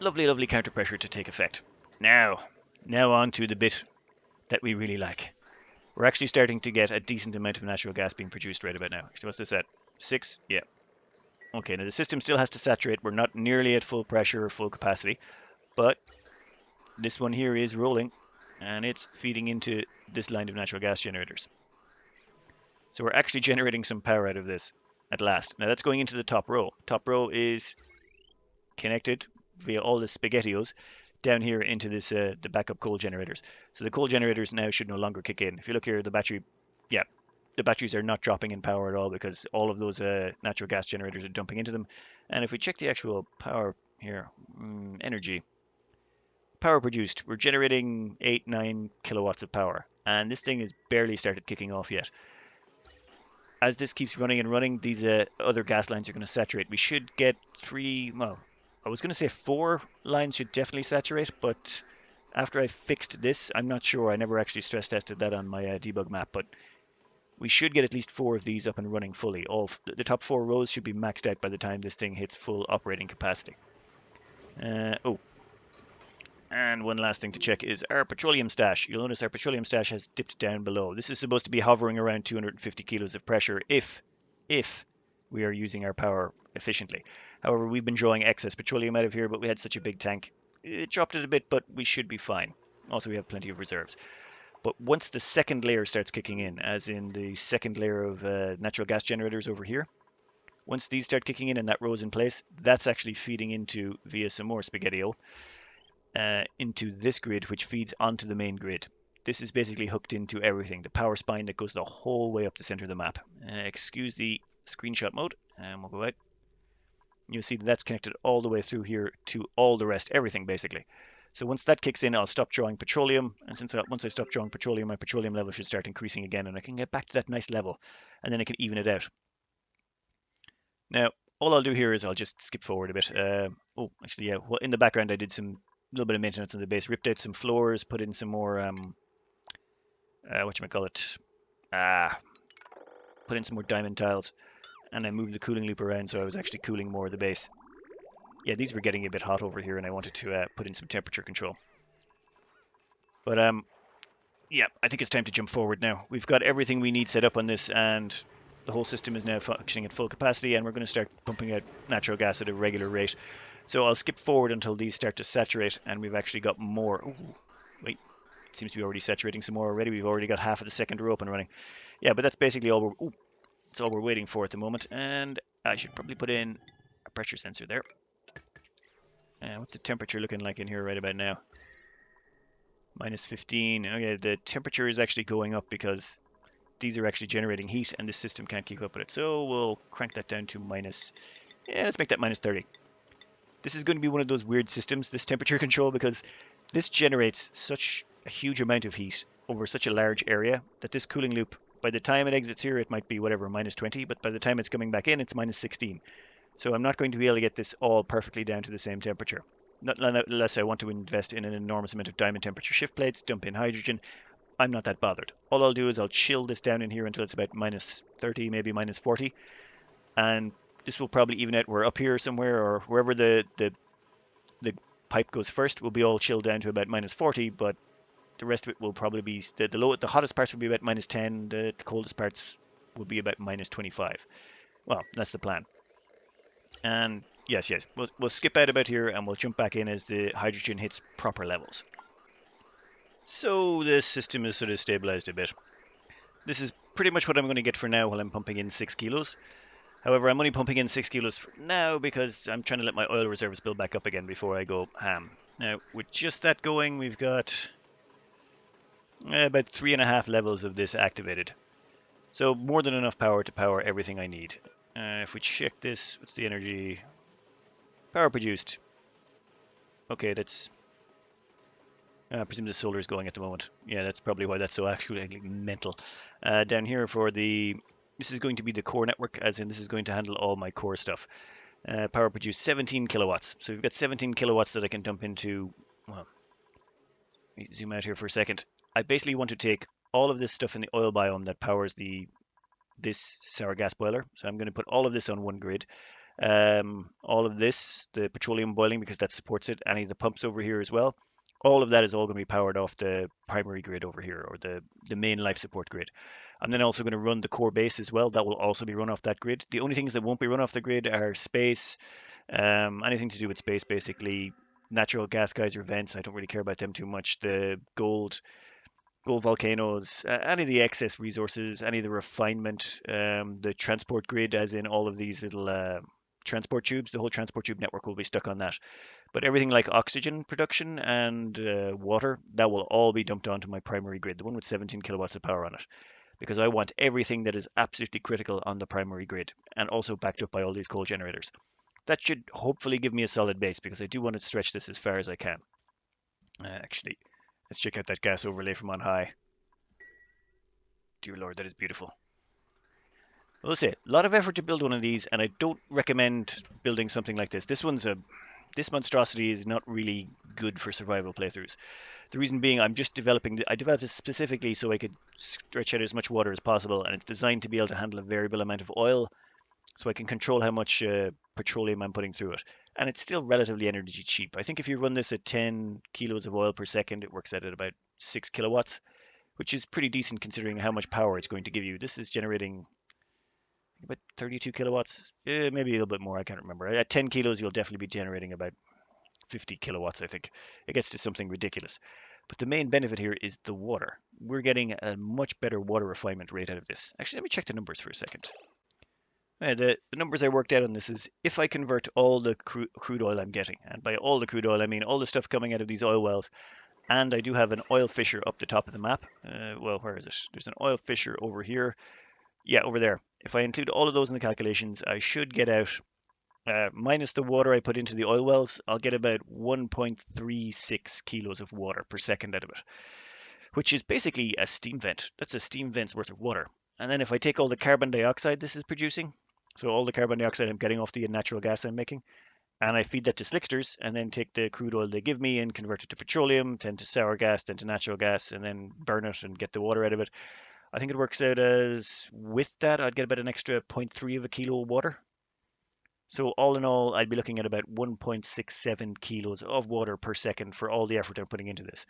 A: lovely, lovely counter pressure to take effect. Now on to the bit that we really like. We're actually starting to get a decent amount of natural gas being produced right about now. Actually, what's this at? 6? Yeah. Okay, now the system still has to saturate. We're not nearly at full pressure or full capacity, but this one here is rolling, and it's feeding into this line of natural gas generators. So we're actually generating some power out of this at last. Now that's going into the top row. Top row is connected via all the spaghettios down here into this the backup coal generators. So the coal generators now should no longer kick in. If you look here, the battery, yeah, the batteries are not dropping in power at all because all of those natural gas generators are dumping into them. And if we check the actual power here, energy, power produced, we're generating 8-9 kilowatts of power, and this thing has barely started kicking off yet. As this keeps running and running, these other gas lines are going to saturate. We should get 3, well, I was going to say 4 lines should definitely saturate, but after I fixed this, I'm not sure. I never actually stress tested that on my debug map, but we should get at least 4 of these up and running fully. The top 4 rows should be maxed out by the time this thing hits full operating capacity. And one last thing to check is our petroleum stash. You'll notice our petroleum stash has dipped down below. This is supposed to be hovering around 250 kilos of pressure if we are using our power efficiently. However, we've been drawing excess petroleum out of here, but we had such a big tank. It dropped it a bit, but we should be fine. Also, we have plenty of reserves. But once the second layer starts kicking in, as in the second layer of natural gas generators over here, once these start kicking in and that row is in place, that's actually feeding into, via some more spaghettio, into this grid, which feeds onto the main grid. This is basically hooked into everything, the power spine that goes the whole way up the center of the map. Excuse the screenshot mode, and we'll go out. You'll see that that's connected all the way through here to all the rest, everything basically. So once that kicks in, I'll stop drawing petroleum. And once I stop drawing petroleum, my petroleum level should start increasing again, and I can get back to that nice level, and then I can even it out. Now, all I'll do here is I'll just skip forward a bit. Oh, actually, yeah. Well, in the background, I did some little bit of maintenance on the base. Ripped out some floors, put in some more whatchamacallit, put in some more diamond tiles, and I moved the cooling loop around, so I was actually cooling more of the base. Yeah, these were getting a bit hot over here, and I wanted to put in some temperature control. But yeah, I think it's time to jump forward now. We've got everything we need set up on this, and the whole system is now functioning at full capacity, and we're going to start pumping out natural gas at a regular rate. So I'll skip forward until these start to saturate, and we've actually got more. Ooh, wait, it seems to be already saturating some more already. We've already got half of the second row up and running. Yeah, but that's basically all that's all we're waiting for at the moment. And I should probably put in a pressure sensor there. What's the temperature looking like in here right about now? Minus 15. Okay, the temperature is actually going up because these are actually generating heat and this system can't keep up with it. So we'll crank that down to minus, yeah, let's make that minus 30. This is going to be one of those weird systems, this temperature control, because this generates such a huge amount of heat over such a large area that this cooling loop, by the time it exits here, it might be whatever, minus 20, but by the time it's coming back in, it's minus 16. So I'm not going to be able to get this all perfectly down to the same temperature. Not unless I want to invest in an enormous amount of diamond temperature shift plates, dump in hydrogen. I'm not that bothered. All I'll do is I'll chill this down in here until it's about minus 30, maybe minus 40. And this will probably even out. We're up here somewhere, or wherever the pipe goes first will be all chilled down to about minus 40, but the rest of it will probably be, the hottest parts will be about minus 10, the coldest parts will be about minus 25. Well, that's the plan. And yes, we'll skip out about here and we'll jump back in as the hydrogen hits proper levels. So the system is sort of stabilized a bit. This is pretty much what I'm going to get for now while I'm pumping in 6 kilos. However, I'm only pumping in 6 kilos for now because I'm trying to let my oil reserves build back up again before I go ham. Now, with just that going, we've got about 3.5 levels of this activated. So more than enough power to power everything I need. If we check this, what's the energy? Power produced. Okay, that's... I presume the solar is going at the moment. Yeah, that's probably why that's so actually mental. Down here for the... This is going to be the core network, as in this is going to handle all my core stuff. Power produced 17 kilowatts. So we've got 17 kilowatts that I can dump into... Well, let me zoom out here for a second. I basically want to take all of this stuff in the oil biome that powers this sour gas boiler. So I'm going to put all of this on one grid. All of this, the petroleum boiling, because that supports it, any of the pumps over here as well. All of that is all going to be powered off the primary grid over here, or the main life support grid. I'm then also going to run the core base as well. That will also be run off that grid. The only things that won't be run off the grid are space, anything to do with space, basically. Natural gas geyser vents, I don't really care about them too much. The gold volcanoes, any of the excess resources, any of the refinement, the transport grid, as in all of these little transport tubes, the whole transport tube network will be stuck on that. But everything like oxygen production and water, that will all be dumped onto my primary grid, the one with 17 kilowatts of power on it, because I want everything that is absolutely critical on the primary grid and also backed up by all these coal generators. That should hopefully give me a solid base, because I do want to stretch this as far as I can. Actually, let's check out that gas overlay from on high. Dear Lord, that is beautiful. We'll say, a lot of effort to build one of these, and I don't recommend building something like this. This monstrosity is not really good for survival playthroughs. The reason being, I developed this specifically so I could stretch out as much water as possible, and it's designed to be able to handle a variable amount of oil, so I can control how much petroleum I'm putting through it. And it's still relatively energy cheap. I think if you run this at 10 kilos of oil per second, it works out at about 6 kilowatts, which is pretty decent considering how much power it's going to give you. This is generating about 32 kilowatts, maybe a little bit more, I can't remember. At 10 kilos, you'll definitely be generating about 50 kilowatts, I think. It gets to something ridiculous. But the main benefit here is the water. We're getting a much better water refinement rate out of this. Actually, let me check the numbers for a second. The numbers I worked out on this is if I convert all the crude oil I'm getting, and by all the crude oil, I mean all the stuff coming out of these oil wells, and I do have an oil fissure up the top of the map. Well, where is it? There's an oil fissure over here. Yeah, over there. If I include all of those in the calculations, I should get out Minus the water I put into the oil wells, I'll get about 1.36 kilos of water per second out of it, which is basically a steam vent. That's a steam vent's worth of water. And then if I take all the carbon dioxide this is producing, so all the carbon dioxide I'm getting off the natural gas I'm making, and I feed that to slicksters and then take the crude oil they give me and convert it to petroleum, then to sour gas, then to natural gas, and then burn it and get the water out of it. I think it works out as with that I'd get about an extra zero point 0.3 of a kilo of water. So all in all, I'd be looking at about 1.67 kilos of water per second for all the effort I'm putting into this.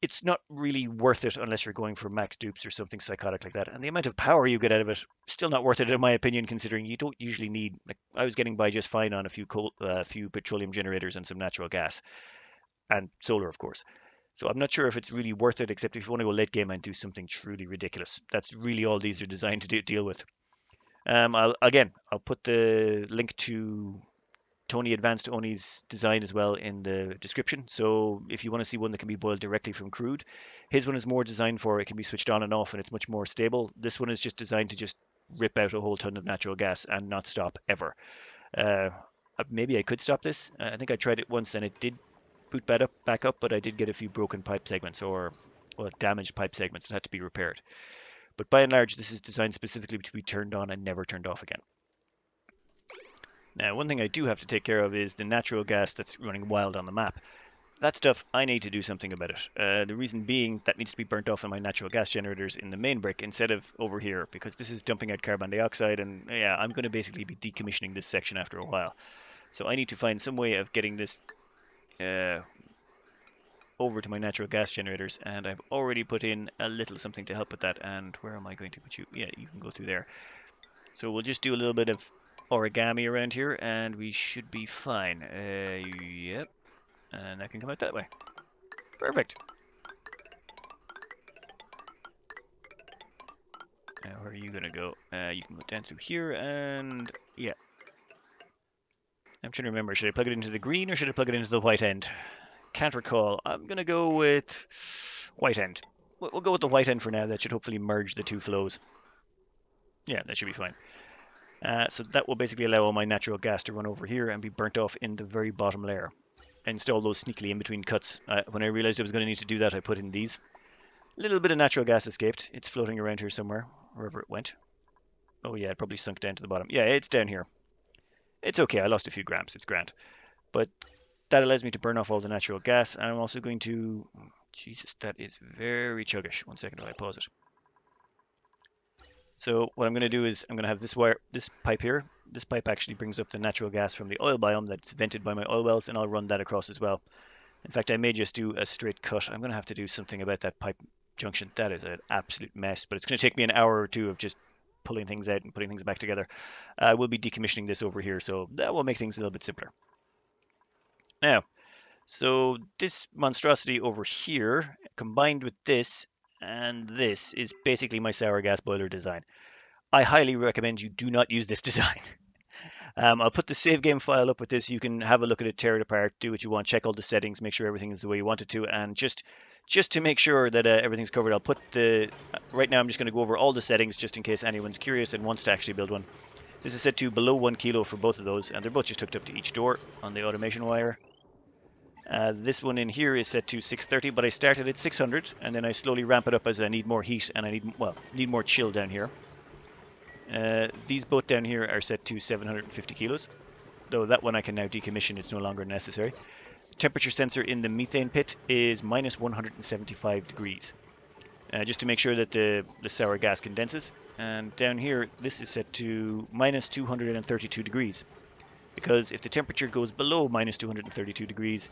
A: It's not really worth it unless you're going for max dupes or something psychotic like that. And the amount of power you get out of it, still not worth it in my opinion, considering you don't usually need. Like I was getting by just fine on a few petroleum generators and some natural gas and solar, of course. So I'm not sure if it's really worth it, except if you want to go late game and do something truly ridiculous. That's really all these are designed to deal with. I'll put the link to Tony AdvancedONI's design as well in the description. So if you want to see one that can be boiled directly from crude, his one is more designed for it can be switched on and off and it's much more stable. This one is just designed to just rip out a whole ton of natural gas and not stop ever. Uh, Maybe I could stop this. I think I tried it once and it did boot back up, but I did get a few broken pipe segments or well, damaged pipe segments that had to be repaired. But by and large, this is designed specifically to be turned on and never turned off again. Now, one thing I do have to take care of is the natural gas that's running wild on the map. That stuff, I need to do something about it. The reason being that needs to be burnt off in my natural gas generators in the main brick instead of over here, because this is dumping out carbon dioxide, and yeah, I'm going to basically be decommissioning this section after a while. So I need to find some way of getting this uh, over to my natural gas generators, and I've already put in a little something to help with that. And where am I going to put you? Yeah, you can go through there. So we'll just do a little bit of origami around here, and we should be fine. Yep, and I can come out that way. Perfect. Now, where are you going to go? You can go down through here, and yeah. I'm trying to remember, should I plug it into the green or should I plug it into the white end? Can't recall. I'm going to go with white end. We'll go with the white end for now. That should hopefully merge the two flows. Yeah, that should be fine. So that will basically allow all my natural gas to run over here and be burnt off in the very bottom layer. Install those sneakily in between cuts. When I realized I was going to need to do that, I put in these. A little bit of natural gas escaped. It's floating around here somewhere, wherever it went. Oh yeah, it probably sunk down to the bottom. Yeah, it's down here. It's okay, I lost a few grams. It's grand. But that allows me to burn off all the natural gas. And I'm also going to... Oh, Jesus, that is very chuggish. 1 second while I pause it. So what I'm going to do is I'm going to have this wire, this pipe here. This pipe actually brings up the natural gas from the oil biome that's vented by my oil wells, and I'll run that across as well. In fact, I may just do a straight cut. I'm going to have to do something about that pipe junction. That is an absolute mess, but it's going to take me an hour or two of just pulling things out and putting things back together. We'll be decommissioning this over here, so that will make things a little bit simpler. Now, so this monstrosity over here, combined with this and this, is basically my sour gas boiler design. I highly recommend you do not use this design. I'll put the save game file up with this. You can have a look at it, tear it apart, do what you want, check all the settings, make sure everything is the way you want it to, and just to make sure that everything's covered, I'll put the... right now I'm just going to go over all the settings just in case anyone's curious and wants to actually build one. This is set to below 1 kilo for both of those, and they're both just hooked up to each door on the automation wire. This one in here is set to 630, but I started at 600, and then I slowly ramp it up as I need more heat and I need more chill down here. These both down here are set to 750 kilos, though that one I can now decommission, it's no longer necessary. Temperature sensor in the methane pit is minus 175 degrees, just to make sure that the sour gas condenses. And down here, this is set to minus 232 degrees, because if the temperature goes below minus 232 degrees,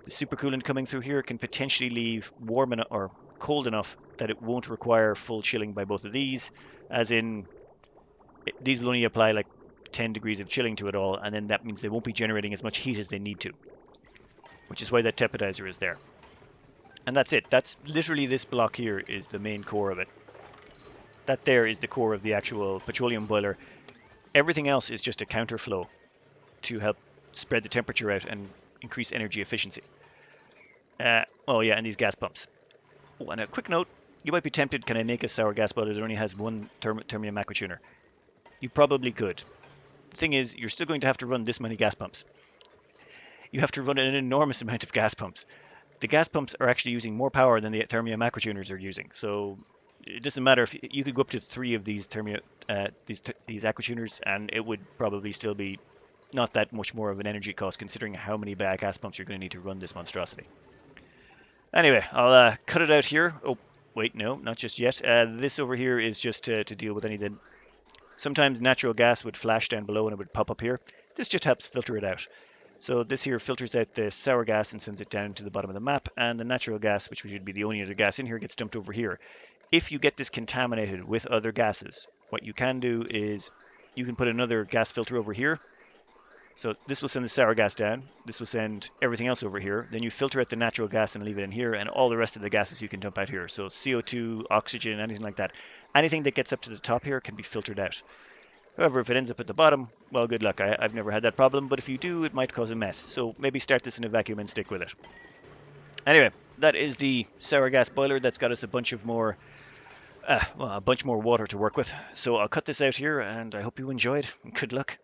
A: the supercoolant coming through here can potentially leave warm enough or cold enough that it won't require full chilling by both of these, as in these will only apply like 10 degrees of chilling to it all, and then that means they won't be generating as much heat as they need to, which is why that tepidizer is there. And that's it. That's literally this block here is the main core of it. That there is the core of the actual petroleum boiler. Everything else is just a counterflow to help spread the temperature out and increase energy efficiency. Oh yeah, and these gas pumps. Oh, and a quick note, you might be tempted, can I make a sour gas boiler that only has one termium aquatuner? You probably could. the thing is, you're still going to have to run this many gas pumps. You have to run an enormous amount of gas pumps. The gas pumps are actually using more power than the thermia macro tuners are using. So it doesn't matter if you could go up to 3 of these these aqua tuners, and it would probably still be not that much more of an energy cost considering how many gas pumps you're going to need to run this monstrosity. Anyway, I'll cut it out here. Oh, wait, no, not just yet. This over here is just to deal with any of the... Sometimes natural gas would flash down below and it would pop up here. This just helps filter it out. So this here filters out the sour gas and sends it down to the bottom of the map, and the natural gas, which should be the only other gas in here, gets dumped over here. If you get this contaminated with other gases, what you can do is you can put another gas filter over here. So this will send the sour gas down. This will send everything else over here. Then you filter out the natural gas and leave it in here, and all the rest of the gases you can dump out here. So CO2, oxygen, anything like that. Anything that gets up to the top here can be filtered out. However, if it ends up at the bottom, well, good luck. I've never had that problem, but if you do, it might cause a mess. So maybe start this in a vacuum and stick with it. Anyway, that is the sour gas boiler. That's got us a bunch more water to work with. So I'll cut this out here, and I hope you enjoyed. Good luck.